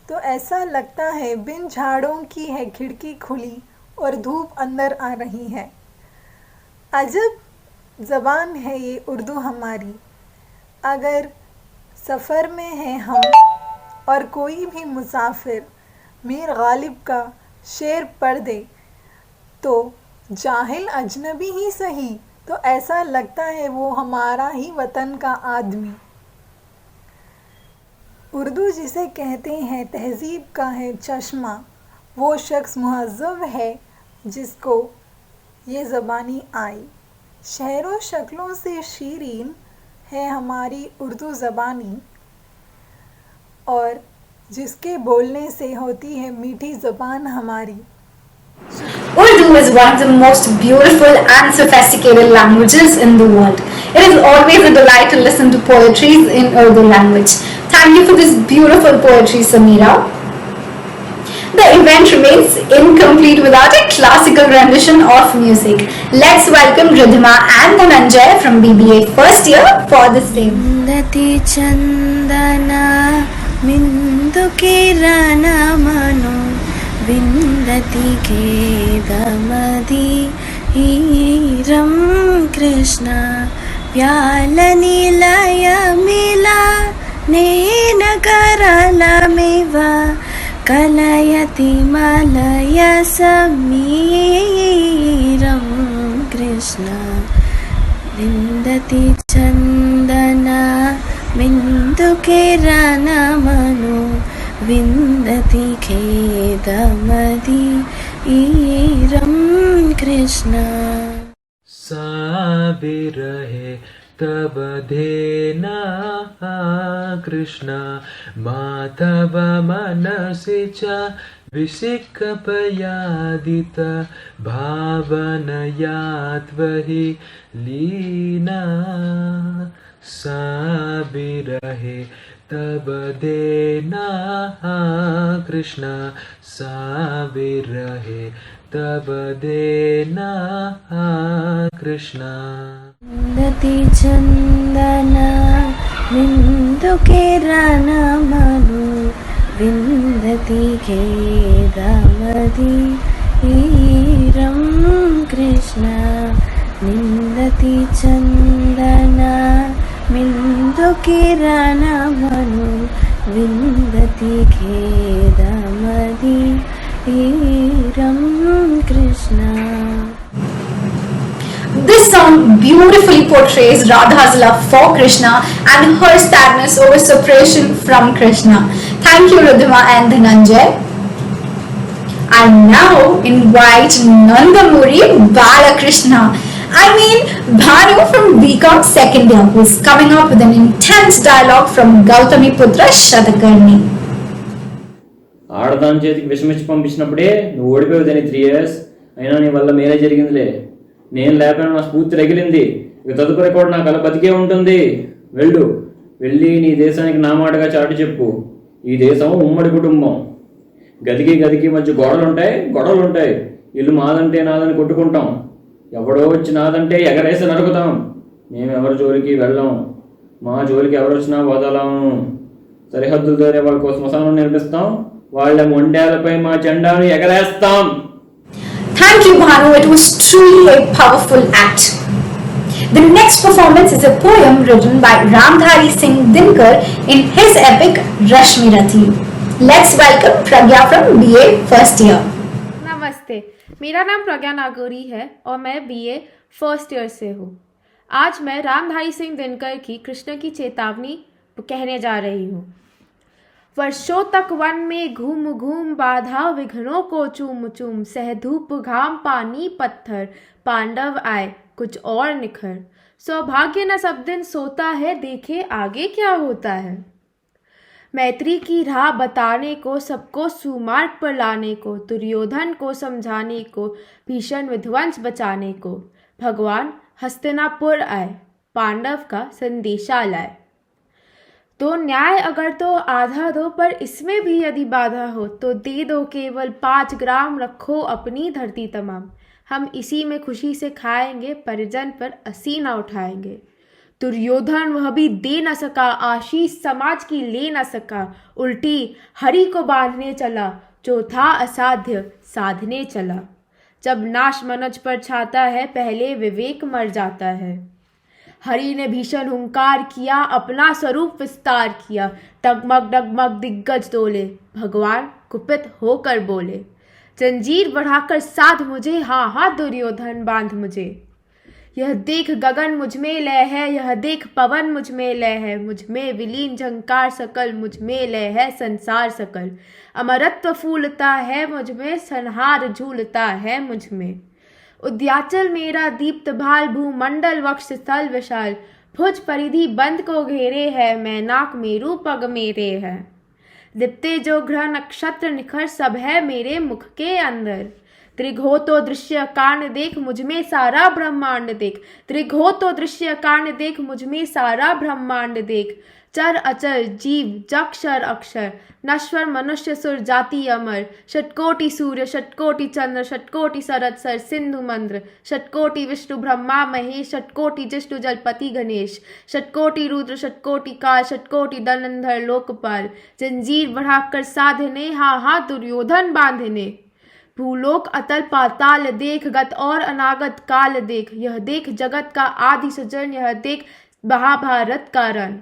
तो ऐसा लगता है बिन झाड़ों की है खिड़की खुली और धूप अंदर आ रही है। अजब ज़बान है ये उर्दू हमारी। अगर सफ़र में हैं हम और कोई भी मुसाफिर मीर गालिब का शेर पढ़ दे तो जाहिल अजनबी ही सही, तो ऐसा लगता है वो हमारा ही वतन का आदमी। उर्दू जिसे कहते हैं तहज़ीब का है चश्मा, वो शख्स मुहज़्ज़ब है जिसको ये ज़बानी आई। शहरों शक्लों से शीरीन है हमारी उर्दू ज़बानी, और जिसके बोलने से होती है मीठी ज़बान हमारी। Urdu is one of the most beautiful and sophisticated languages in the world. It is always a delight to listen to poetry in Urdu language. Thank you for this beautiful poetry, Samira. The event remains incomplete without a classical rendition of music. Let's welcome Ridhima and Dhananjay from BBA first year for this day. Vindati chandana mindu kirana mano vindati kedamadi hiram Krishna vyala nilaya mila nena karala meva कलयति मलय समीरं कृष्ण विन्दति चन्दना बिन्दुके रणमनो विन्दति खेदमदि ईरं कृष्ण साबिरहे तब देना कृष्ण माधव मनसि च विसिक्कपयादित भावनया त्वहि लीना साबिरहे तब देना कृष्ण साबिरहे तब देना कृष्ण विन्दति चन्दना बिन्दुके रणमनो विन्दति खेदमदि ईरं कृष्ण विन्दति चन्दना बिन्दुके रणमनो विन्दति खेदमदि ईरं Krishna. This song beautifully portrays Radha's love for Krishna and her sadness over separation from Krishna. Thank you, Ridhima and Dhananjay. I now invite Nandamuri Balakrishna. Bhanu from BCom second year, who is coming up with an intense dialogue from Gautami Putra Shatakarni. ఆడదాని చేతికి విషమిచ్చి పంపించినప్పుడే నువ్వు ఓడిపోయేదని 3 years అయినా నీ వల్ల మేలే జరిగిందిలే. నేను లేకపోయినా నా స్ఫూర్తి రగిలింది. ఇక తదుపరి కూడా నా కళ బతికే ఉంటుంది. వెళ్ళి నీ దేశానికి నా మాటగా చాటి చెప్పు. ఈ దేశం ఉమ్మడి కుటుంబం. గదికి మధ్య గొడవలు ఉంటాయి. ఇల్లు మాదంటే నాదని కొట్టుకుంటాం. ఎవడో వచ్చి నాదంటే ఎగరేసి నరుకుతాం. మేమెవరి జోలికి వెళ్ళాం. మా జోలికి ఎవరు వచ్చినా వదలాము. సరిహద్దులు దారే వాళ్ళ కోసం శ్మశానం నిర్మిస్తాం. వాళ్ళ మొండాలపై మా జెండాను ఎగరేస్తాం. Thank you, Bhanu. It was truly a powerful act. The next performance is a poem written by Ramdhari Singh Dinkar in his epic Rashmi Rathi. Let's welcome Pragya from BA first year. नमस्ते, मेरा नाम प्रज्ञा नागौरी है और मैं BA first year से हूँ. आज मैं रामधारी सिंह दिनकर की कृष्ण की चेतावनी कहने जा रही हूँ. वर्षों तक वन में घूम घूम बाधा विघ्नों को चूम चूम सह धूप घाम पानी पत्थर पांडव आए कुछ और निखर सौभाग्य न सब दिन सोता है देखे आगे क्या होता है. मैत्री की राह बताने को सबको सुमार्ग पर लाने को दुर्योधन को समझाने को भीषण विध्वंस बचाने को भगवान हस्तिनापुर आए पांडव का संदेशा लाए. तो न्याय अगर तो आधा दो पर इसमें भी यदि बाधा हो तो दे दो केवल 5 ग्राम रखो अपनी धरती तमाम. हम इसी में खुशी से खाएंगे परिजन पर असी न उठाएंगे. दुर्योधन वह भी दे न सका आशीष समाज की ले न सका उल्टी हरि को बांधने चला जो था असाध्य साधने चला. जब नाश मनुज पर छाता है पहले विवेक मर जाता है. हरि ने भीषण हुंकार किया अपना स्वरूप विस्तार किया डगमग दिग्गज डोले भगवान कुपित होकर बोले जंजीर बढ़ाकर साध मुझे हाँ दुर्योधन बांध मुझे. यह देख गगन मुझ में लय है यह देख पवन मुझ में लय है मुझ में विलीन झंकार सकल मुझ में लय है संसार सकल. अमरत्व फूलता है मुझ में संहार झूलता है मुझ में. उद्याचल मेरा दीप्त भाल भूमंडल वक्ष स्थल विशाल भुज परिधि बंद को घेरे है मैनाक मेरू पग मेरे है. दिप्ते जो ग्रह नक्षत्र निखर सब है मेरे मुख के अंदर. दृघ हो तो दृश्य कांड देख मुझ में सारा ब्रह्मांड देख. दृघ हो तो दृश्य कांड देख मुझ में सारा ब्रह्मांड देख. चर अचर जीव जक्षर अक्षर नश्वर मनुष्य सुर जाति अमर. षटकोटि सूर्य षटकोटि चंद्र षटकोटि सरद सर सिंधु मंद्र. षटकोटि विष्णु ब्रह्मा महेश षटकोटि जिष्णु जलपति गणेश. षटकोटि रुद्र षटकोटि काल षटकोटि धनंधर लोकपाल. जंजीर बढ़ाकर साधने हाँ दुर्योधन बांधने. भूलोक अतल पाताल देख गत और अनागत काल देख. यह देख जगत का आदि सृजन यह देख महाभारत का रण.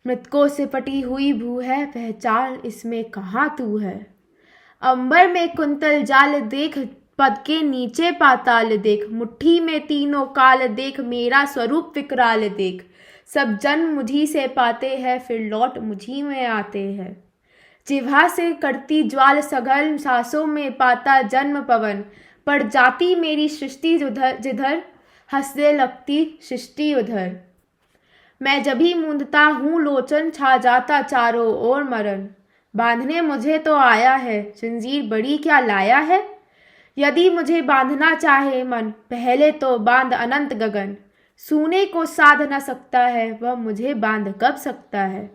मृतकों से पटी हुई भू है पहचान इसमें कहाँ तू है. अंबर में कुंतल जाल देख पद के नीचे पाताल देख. मुट्ठी में तीनों काल देख मेरा स्वरूप विकराल देख. सब जन्म मुझी से पाते हैं, फिर लौट मुझी में आते हैं। जिह्वा से करती ज्वाल सघन, सांसों में पाता जन्म पवन। पड़ जाती मेरी सृष्टि जिधर, हंसने लगती सृष्टि उधर। मैं जभी मूंदता हूँ लोचन, छा जाता चारों ओर मरण। बांधने मुझे तो आया है, जंजीर बड़ी क्या लाया है। यदि मुझे बांधना चाहे मन, पहले तो बांध अनंत गगन। सूने को साध न सकता है, वह मुझे बांध कब सकता है।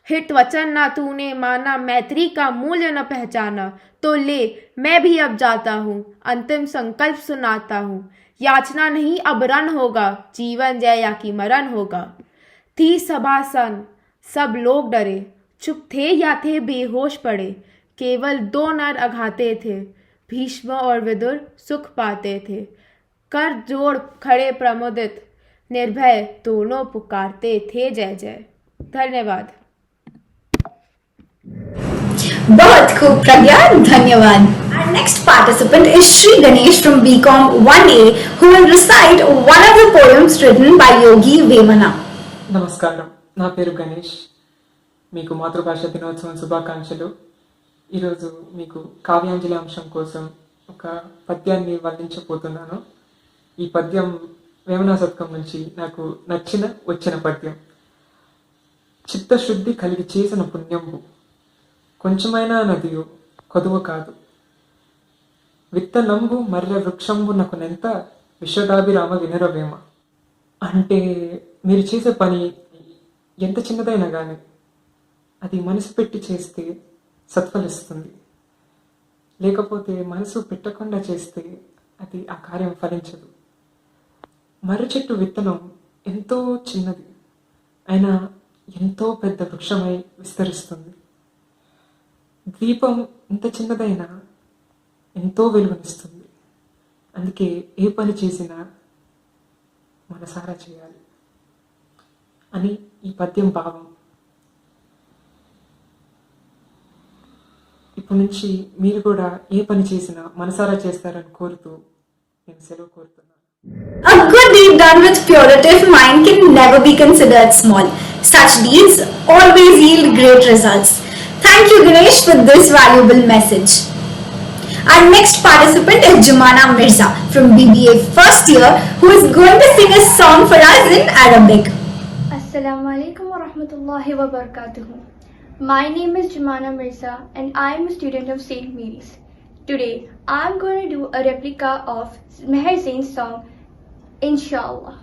हित वचन ना तूने माना, मैत्री का मूल्य न पहचाना। तो ले मैं भी अब जाता हूँ, अंतिम संकल्प सुनाता हूँ। याचना नहीं अब रण होगा, जीवन जय या कि मरण होगा। थी सभासन, सब लोग डरे, चुप थे या थे बेहोश पड़े। केवल 2 नर अघाते थे, भीष्म और विदुर सुख पाते थे। कर जोड़ खड़े प्रमुदित, निर्भय दोनों पुकारते थे जय जय। धन्यवाद। बहुत खूब प्रज्ञा, धन्यवाद. Our next participant is Shri Ganesh from BCom 1A, who will recite one of the poems written by Yogi Vemana. నమస్కారం, నా పేరు గణేష్. మీకు మాతృభాష దినోత్సవం శుభాకాంక్షలు. ఈరోజు మీకు కావ్యాంజలి అంశం కోసం ఒక పద్యాన్ని వర్ణించబోతున్నాను. ఈ పద్యం వేమనా శతకం నుంచి నాకు వచ్చిన పద్యం. చిత్తశుద్ధి కలిగి చేసిన పుణ్యంబు, కొంచెమైనా నదియు కొదువ కాదు. విత్తనంబు మర్రె వృక్షంబు నెంత, విశ్వదాభిరామ వినరవేమ. అంటే మీరు చేసే పని ఎంత చిన్నదైనా కానీ అది మనసు పెట్టి చేస్తే సత్ఫలిస్తుంది. లేకపోతే మనసు పెట్టకుండా చేస్తే అది ఆ కార్యం ఫలించదు. మర్రి చెట్టు విత్తనం ఎంతో చిన్నది అయినా ఎంతో పెద్ద వృక్షమై విస్తరిస్తుంది. దీపం ఇంత చిన్నదైనా ఎంతో వెలుగునిస్తుంది. అందుకే ఏ పని చేసినా మనసారా చేయాలి అని ఈ పద్యం భావం. ఇప్పటి నుంచి మీరు కూడా ఏ పని చేసినా మనసారా చేస్తారని కోరుతూ నేను సెలవు కోరుతున్నాను. A good deed done with purity of mind can never be considered small. Such deeds always yield great results. Thank you, Ganesh, for this valuable message. Our next participant is Jumana Mirza from BBA first year, who is going to sing a song for us in Arabic. Assalamu alaikum wa rahmatullahi wa barakatuh. My name is Jumana Mirza and I am a student of St. Mary's. Today, I am going to do a replica of Meher Zain's song, Inshallah.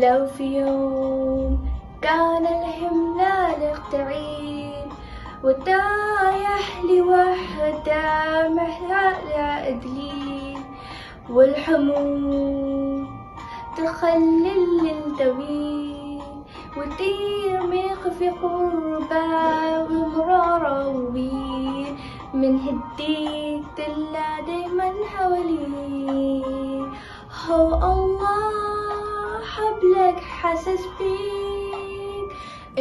لو في يوم كان الهمال تعيد وتايح لوحدة محلى إدليل والحموم تخلل الطويل وترمق في قربة ومرارة وبيل من هديك تلا دايما حواليه. هو الله حبلك حاسس بيك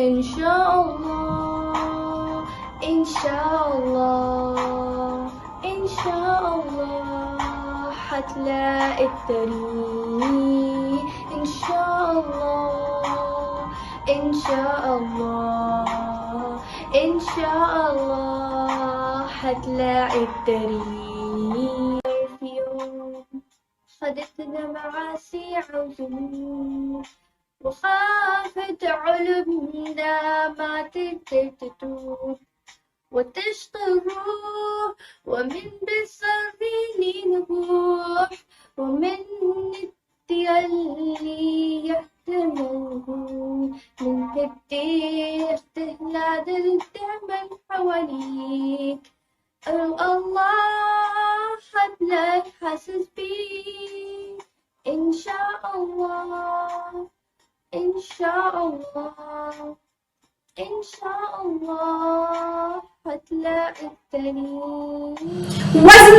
إن شاء الله إن شاء الله إن شاء الله حتلاقي الطريق إن شاء الله إن شاء الله إن شاء الله حتلاقي الطريق. في يوم خدتنا معاسي وذنوب وخافت علمنا ما تقدر تتوب وتشقى الروح ومن بالصابرين نبوح ومن اللي يحتمله من كتير تهلاد الدم حواليك. الله حبلك حاسس بيك إن شاء الله إن شاء الله إن شاء الله Wasn't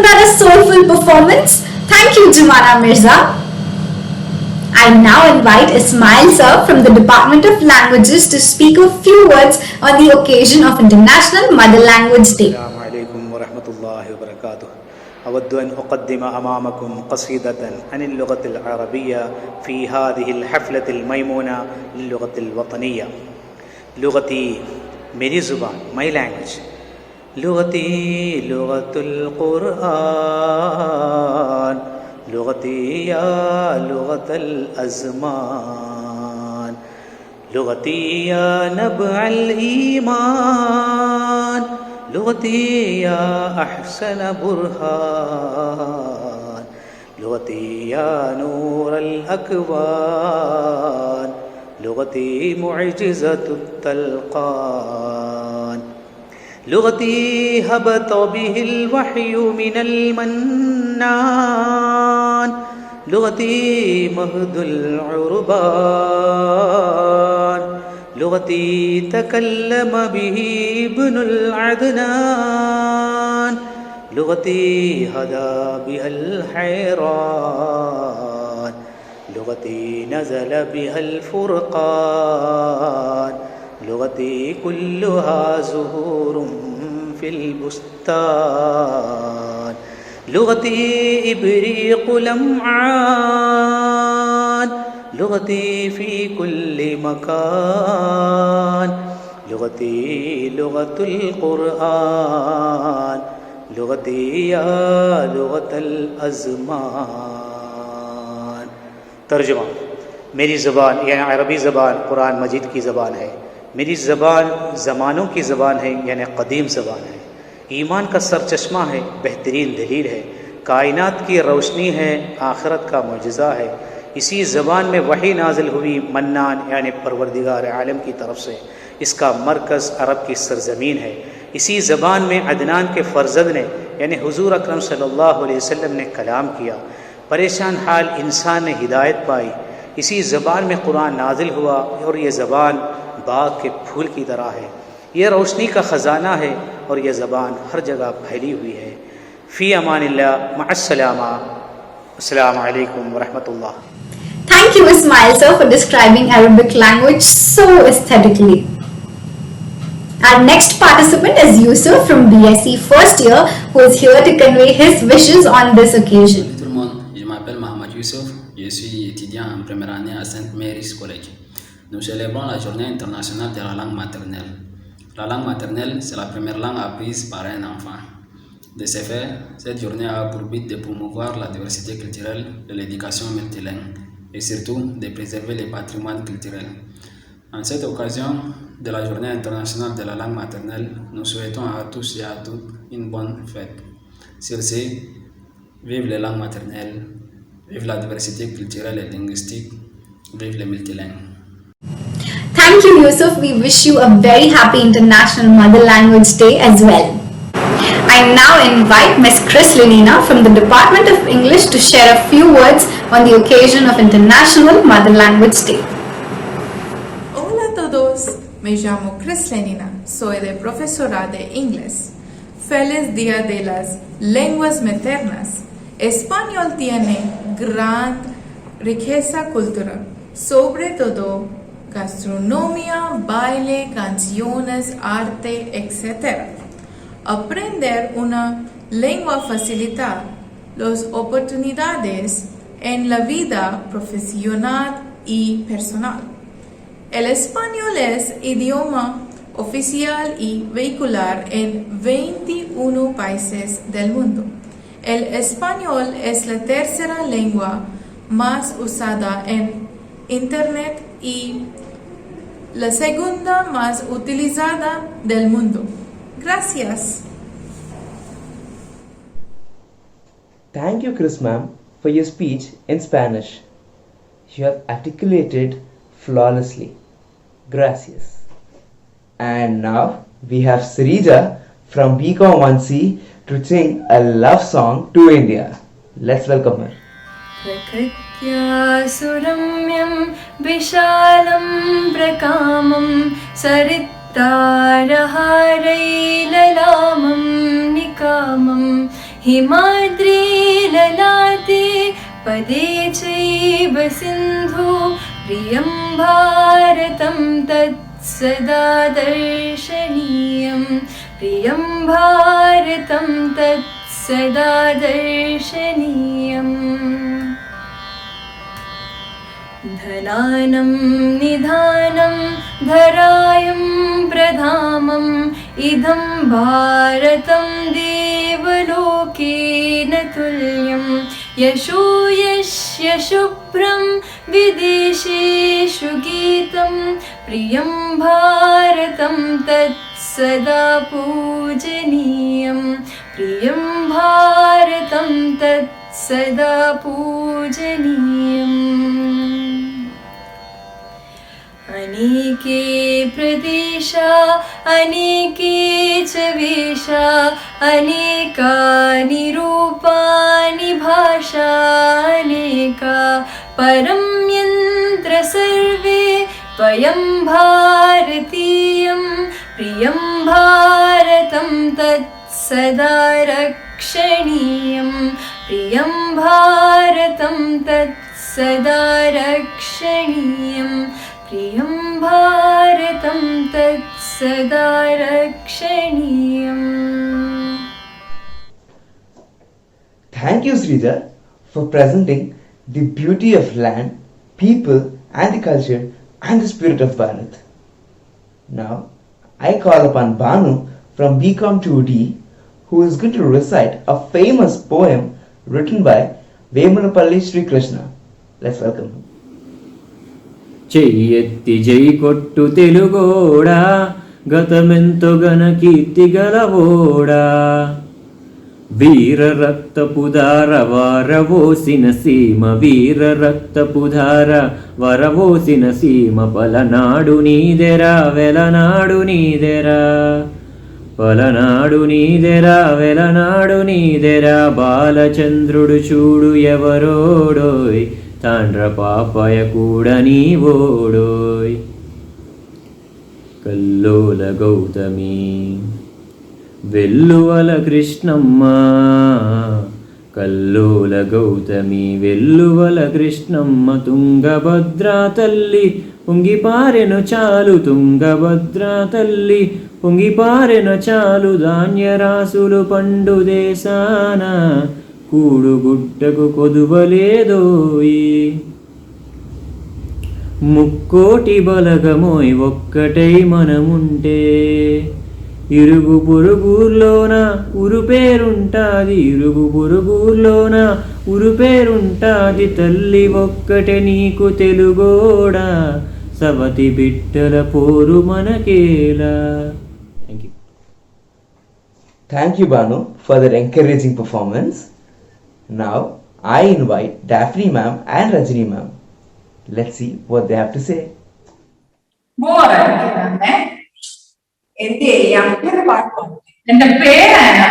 that a soulful performance? Thank you, Jumana Mirza. I now invite Ismail sir from the Department of Languages to speak a few words on the occasion of International Mother Language Day. السلام عليكم ورحمة الله وبركاته. أود أن أقدم أمامكم قصيدة عن اللغة العربية في هذه الحفلة الميمونة للغة الوطنية. لغتي मेरी ज़ुबान, my language. लुगती लुगतुल कुरआन, लुगती या लुगतल अज़मान, लुगती या नबअल ईमान, लुगती या अहसन बुरहान, लुगती या नूरल अकवान, लुगती मुअजिज़तुत तल्क़ान, लुगती हबत बिहिल वहयु मिनल mannan, लुगती Mahdul उरबान, लुगती तकल्लम बिही Ibnul Adnan, लुगती हदा बिहल हैरान, लुगती नज़ल बिहल फुरक़ान, लुगती कुल्लुहा ज़ुहूरुम फिल बुस्तान, लुगती इब्रीक़ु लम्आन, लुगती फ़ी कुल्लि मकान, लुगती लुगतुल क़ुरआन, लुगती या लुगतल अज़मान। तर्जुमा, मेरी ज़बान यानी अरबी ज़बान कुरान मजीद की ज़बान है। मेरी ज़बान ज़मानों की ज़बान है यानी क़दीम ज़बान है। ईमान का सरचश्मा है, बेहतरीन दलील है, कायनात की रोशनी है, आखिरत का मुअजिज़ा है। इसी ज़बान में वही नाजिल हुई मन्नान यानी परवरदिगार आलम की तरफ से। इसका मरकज़ अरब की सरज़मीन है। इसी ज़बान में अदनान के फ़र्जंद ने यानी हुज़ूर अकरम सल्लल्लाहु अलैहि वसल्लम ने कलाम किया। परेशान हाल इंसान ने हिदायत पाई। इसी ज़बान में कुरान नाजिल हुआ और ये ज़बान बाग के फूल की तरह है। ये रोशनी का ख़जाना है और ये ज़बान हर जगह फैली हुई है। फ़ी अमानिल्लाह, मअस्सलामा, अस्सलामु अलैकुम व रहमतुल्लाह। Thank you, Ismail sir, for describing Arabic language so aesthetically. Our next participant is Yusuf from BSc first year, who is here to convey his wishes on this occasion. Tout le monde, je m'appelle Mohamed Youssouf, je suis étudiant en première année à St. Mary's College. Nous célébrons la journée internationale de la langue maternelle. La langue maternelle, c'est la première langue apprise par un enfant. De ce fait, cette journée a pour but de promouvoir la diversité culturelle et l'éducation multilingue, et surtout de préserver le patrimoine culturel. En cette occasion de la journée internationale de la langue maternelle, nous souhaitons à tous et à toutes une bonne fête. Sur ce, vive les langues maternelles, vive la diversité culturelle et linguistique, vive les multilingues. Thank you, Yusuf. We wish you a very happy International Mother Language Day as well. I now invite Ms. Chris Lenina from the Department of English to share a few words on the occasion of International Mother Language Day. Hola a todos, me llamo Chris Lenina, soy de profesora de inglés. Feliz Día de las Lenguas Maternas. Español tiene gran riqueza cultural, sobre todo gastronomía, baile, canciones, arte, etc. Aprender una lengua facilita las oportunidades en la vida profesional y personal. El español es idioma oficial y vehicular en 21 países del mundo. El español es la tercera lengua más usada en Internet y la segunda más utilizada del mundo. Gracias. Thank you, Chris ma'am, for your speech in Spanish. You have articulated flawlessly. Gracias. And now we have Srija from BCom 1C to sing a love song to India. Let's welcome her. प्रकृत्या सुरम्यं विशालं प्रकामं सरित् तारहारैललामं निकामं हिमाद्री ललाटे पदे चैव सिन्धु प्रियं भारतं तत्सदा दर्शनीयं प्रियं भारतं तत्सदा दर्शनीयम् धनानं निधानं धरायं प्रधामम् इदं भारतं देवलोकेन तुल्यं यशो यस्य शुभ्रं विदेशेषु गीतं प्रियं भारतं तत्सदा पूजनीयं प्रियं भारतं तत्सदा पूजनीयम् अनेके प्रदेशा अनेके च वेशा अनेकानि रूपाणि भाषा अनेका परं यन्त्र सर्वे वयं भारतीयं प्रियं भारतं तत्सदा रक्षणीयं प्रियं भारतं तत्सदा रक्षणीयं प्रियं भारतं तत्सदा रक्षणीयम्. Thank you, Srija, for presenting the beauty of land, people, and the culture and the spirit of Bharat. Now, I call upon Banu from BCom 2D, who is going to recite a famous poem written by Vemunapalli Sri Krishna. Let's welcome him. చెయ్యెత్తి జై కొట్టు తెలుగోడా గతమెంతో గన కీర్తి గలవోడా వీర రక్తపుధార వారవోసిన సీమ వీర రక్తపుధార వరవోసిన సీమ పలనాడు నీదెరా వెలనాడు నీదెరా పలనాడు నీదెరా వెలనాడు నీదెరా బాలచంద్రుడు చూడు ఎవరోడోయ్ తాండ్ర పాపయ కూడా నీవోడోయ్ కల్లోల గౌతమి వెల్లువల కృష్ణమ్మ కల్లోల గౌతమి వెల్లువల కృష్ణమ్మ తుంగభద్రా తల్లి పొంగిపారెను చాలు తుంగభద్రా తల్లి పొంగిపారెను చాలు ధాన్యరాసులు పండు దేశాన కూడుగుడ్డకు కొదువలేదోయి ముక్కోటి బలగమోయ్ ఒక్కటై మనముంటే ఇరుగు పొరుగుర్లోన ఉరుపేరుంటాది ఇరుగు పొరుగుర్లోన ఉరుపేరుంటాది తల్లి ఒక్కటే నీకు తెలుగోడా సవతి బిడ్డల పోరు మనకేలా. Thank you, Banu, for that encouraging performance. Now, I invite Daphne ma'am and Rajini ma'am. Let's see what they have to say. എന്റെ അമ്മയുടെ പാട്ട് എന്റെ പേരാണ്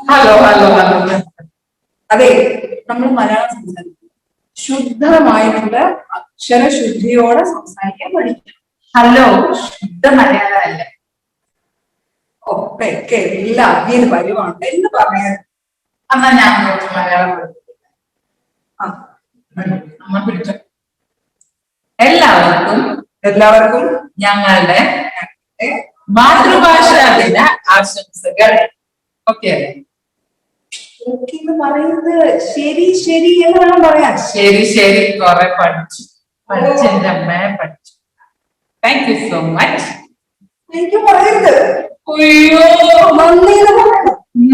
ഹലോ ഹലോ ഹലോ അതെ നമ്മൾ മലയാളം സംസാരിക്കും ശുദ്ധമായിട്ടുള്ള അക്ഷരശുദ്ധിയോടെ സംസാരിക്കാൻ പഠിക്കണം. ഹലോ ശുദ്ധ മലയാളമല്ല ഒക്കെ എല്ലാം അതിന് പരിവാണ് എന്ന് പറയാൻ. എന്നാ ഞാൻ മലയാളം അമ്മ പിടിച്ചോ. എല്ലാവർക്കും ഞങ്ങളുടെ മാതൃഭാഷ ദിന ആശംസകൾ. ഓക്കെ പറയുന്നത് ശരി ശരി എന്ന് വേണം പറയാൻ. ശരി ശരി കുറെ പഠിച്ചു പഠിച്ചെന്റെ അമ്മയെ പഠിച്ചു. Thank you so much. എനിക്ക് പറയരുത്. അയ്യോ നന്ദി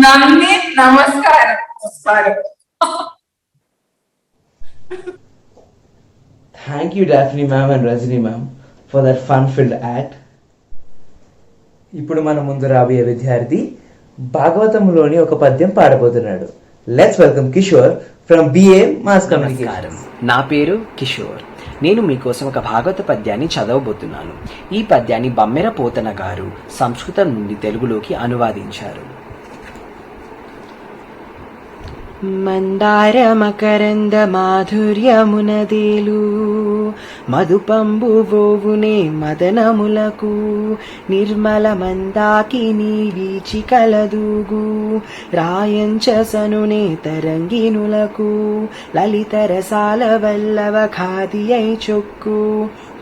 നന്ദി നമസ്കാരം നമസ്കാരം. Thank you, Daphne ma'am and Rajini ma'am, for that fun-filled act. ఇప్పుడు మన ముందు రాబోయే విద్యార్థి భాగవతంలోని ఒక పద్యం పాడబోతున్నాడు. Let's welcome Kishore from BA mass communication. నా పేరు కిషోర్. నేను మీకోసం ఒక భాగవత పద్యాన్ని చదవబోతున్నాను. ఈ పద్యాన్ని బమ్మెర పోతన గారు సంస్కృతం నుండి తెలుగులోకి అనువాదించారు. మందార మకరంద మాధుర్యమునదేలు మధుపంబు వ్రోవునే మదనములకు నిర్మల మందాకిని వీచి కలదూగు రాయంచసనునే తరంగినులకు లలిత రసాల వల్లవ ఖాదియై చొక్కు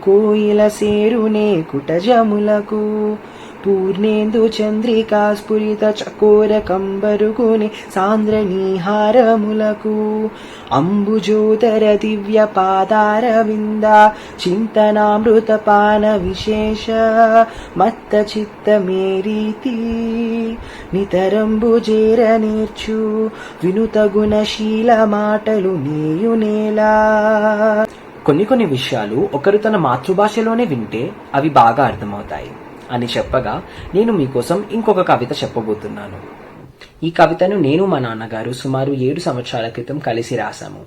కోయిల సేరునే కుటజములకు పూర్ణేందు చంద్రికా స్ఫురిత చకోర కంబరుగుని సాంద్ర నీహారములకు అంబుజోదర దివ్య పాదార వింద చింతనామృత పాన విశేష మత్త చిత్త మేరీతి నితరంబు జేర నేర్చు వినుత గుణశీల మాటలు నేయునేలా. కొన్ని విషయాలు ఒకరు తన మాతృభాషలోనే వింటే అవి బాగా అర్థమవుతాయి అని చెప్పగా నేను మీకోసం ఇంకొక కవిత చెప్పబోతున్నాను. ఈ కవితను నేను మా నాన్నగారు సుమారు 7 సంవత్సరాల క్రితం కలిసి రాశాము.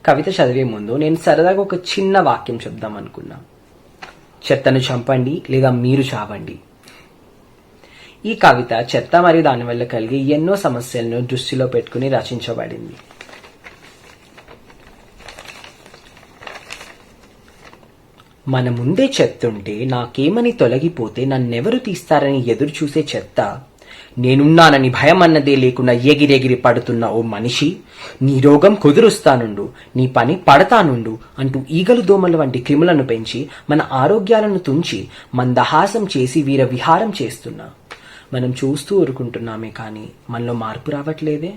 కవిత చదివే ముందు నేను సరదాగా ఒక చిన్న వాక్యం చెప్దాం అనుకున్నా. చెత్తను చంపండి లేదా మీరు చావండి. ఈ కవిత చెత్త మరియు దానివల్ల కలిగే ఎన్నో సమస్యలను దృష్టిలో పెట్టుకుని రచించబడింది. మన ముందే చెత్తుంటే నాకేమని తొలగిపోతే నన్నెవరు తీస్తారని ఎదురు చూసే చెత్త, నేనున్నానని భయం అన్నదే లేకుండా ఎగిరెగిరి పడుతున్న ఓ మనిషి, నీ రోగం కుదురుస్తానుండు, నీ పని పడతానుండు అంటూ ఈగలు దోమల వంటి క్రిములను పెంచి మన ఆరోగ్యాలను తుంచి మందహాసం చేసి వీర విహారం చేస్తున్నా. మనం చూస్తూ ఊరుకుంటున్నామే కానీ మనలో మార్పు రావట్లేదే.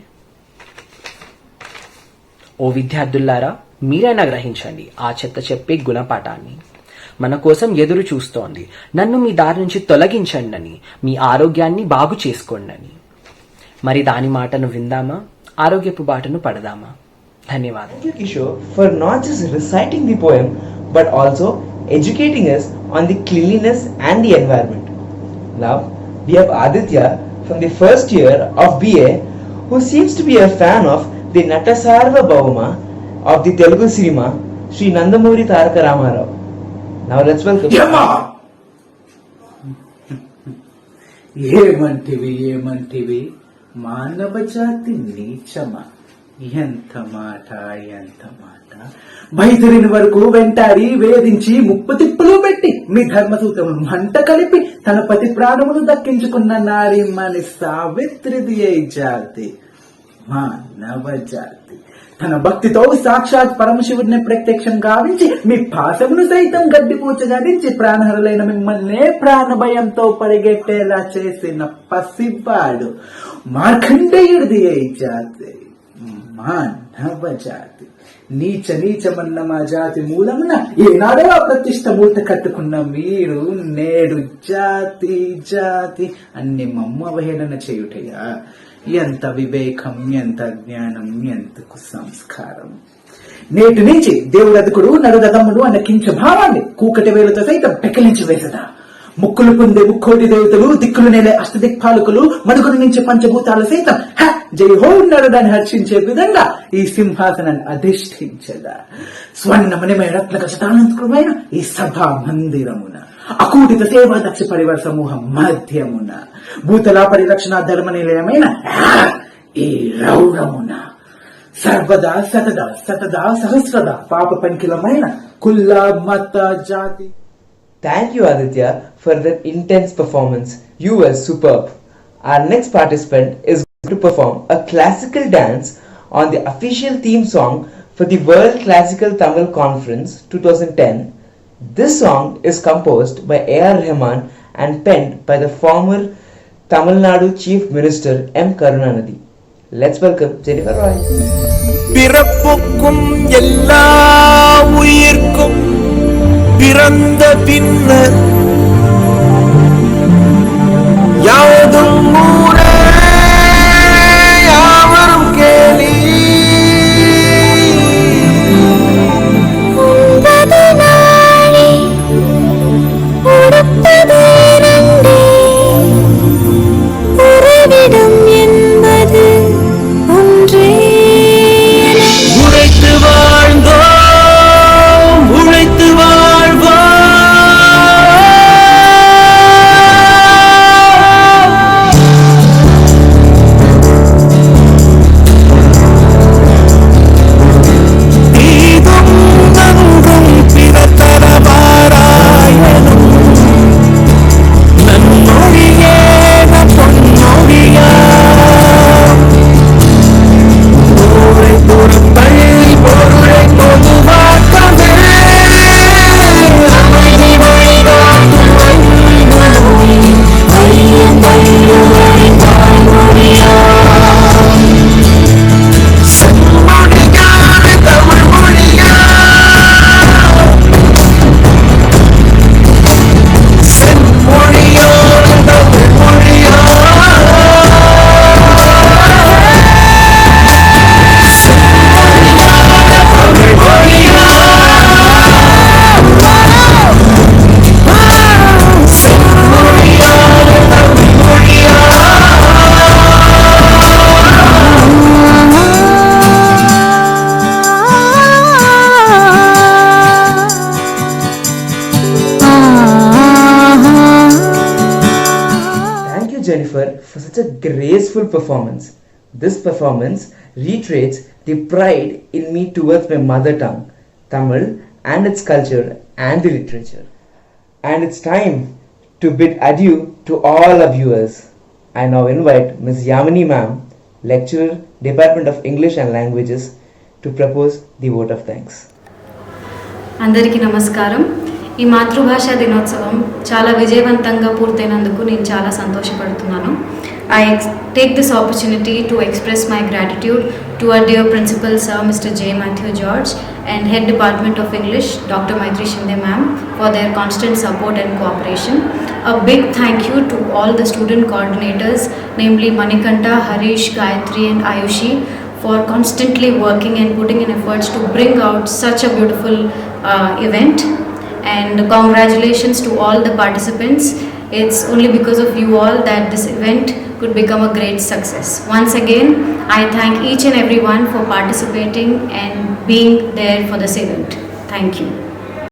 ఓ విద్యార్థులారా, మీరైనా గ్రహించండి ఆ చెత్త చెప్పే గుణపాఠాన్ని. మన కోసం ఎదురు చూస్తోంది, నన్ను మీ దారి నుంచి తొలగించండి అని, మీ ఆరోగ్యాన్ని బాగు చేసుకోండి అని. మరి దాని మాటను విందామా, ఆరోగ్యపు బాటను పడదామా? ధన్యవాదాలు. Thank you, Kishore, for not just reciting the poem but also educating us on the cleanliness and the environment. Now we have Aditya from the first year of BA who seems to be a fan of the Natasarva Bhauma of the Telugu cinema Sri Nandamuri Taraka Ramarao. Now let's welcome. ఏమంటివి మానవ జాతి నీచమా, ఎంత మాట బయలుదేరిన వరకు వెంటాడి వేధించి ముప్పు తిప్పులు పెట్టి మీ ధర్మసూత్రములు మంట కలిపి తన పతి ప్రాణములు దక్కించుకున్న నారి మన సావిత్రిది ఏ జాతి, మానవ జాతి. తన భక్తితో సాక్షాత్ పరమశివుడిని ప్రత్యక్షం గావించి మీ పాశమును సైతం గడ్డిపూచగాడించి ప్రాణహరులైన మిమ్మల్నే ప్రాణభయంతో పరిగెట్టేలా చేసిన పసివాడు మార్కండేయుడిది ఏ జాతి, మానవ జాతి. నీచమన్న మా జాతి మూలమున ఏనాడో అప్రతిష్ట మూట కట్టుకున్న మీరు నేడు జాతి అన్ని మమ్మ అవహేళన చేయుటయా? ఎంత వివేకం, ఎంత జ్ఞానం, ఎంత కుసంస్కారం. నేటి నుంచి దేవుడదుకుడు నరుదగముడు అన్న కించ భావాన్ని కూకటి వేలతో సైతం పెకిలించి వేసదా. ముక్కులు పొందే ముక్కోటి దేవతలు, దిక్కులు నేలే అష్టదిక్పాలకులు, మడుగుల నుంచి పంచభూతాలు సైతం జై హో నరుడని హర్షించే విధంగా ఈ సింహాసనాన్ని అధిష్ఠించదా. స్వర్ణమణిమయ రత్న కషటాలంకృతమైన ఈ సభా మందిరమున అకూటిత సేవా దక్ష పరివార సమూహం మధ్యమున భూతలా పరిరక్షణ ధర్మ నిలయమైన ఈ రౌరమున సర్వదా సతదా సహస్రదా పాప పంకిలమైన కుల్లా మత జాతి. Thank you, Aditya, for that intense performance. You were superb. Our next participant is going to perform a classical dance on the official theme song for the World Classical Tamil Conference 2010. This song is composed by A.R. Rahman and penned by the former Tamil Nadu Chief Minister M. Karunanidhi. Let's welcome Jennifer Roy. பிறப்புக்கும் எல்லா உயிர்க்கும் பிறந்த பின்னர் யாவதும் ஊரே யாவரும் கேலி. உழைத்து வாழ்ந்தோம், உழைத்து வாழ்வோம். Jennifer for such a graceful performance. This performance reiterates the pride in me towards my mother tongue, Tamil, and its culture and the literature. And it's time to bid adieu to all our viewers. I now invite Ms. Yamini Ma'am, Lecturer, Department of English and Languages, to propose the vote of thanks. అందరికీ నమస్కారం. ఈ మాతృభాష దినోత్సవం చాలా విజయవంతంగా పూర్తయినందుకు నేను చాలా సంతోషపడుతున్నాను. I take this opportunity to express my gratitude to our dear principal sir Mr. J. Matthew George and Head Department of English Dr. Maitri Shinde ma'am for their constant support and cooperation. A big thank you to all the student coordinators, namely Manikanta, Harish, Gayatri and Ayushi, for constantly working and putting in efforts to bring out such a beautiful event. And congratulations to all the participants. It's only because of you all that this event could become a great success. Once again, I thank each and everyone for participating and being there for this event. Thank you.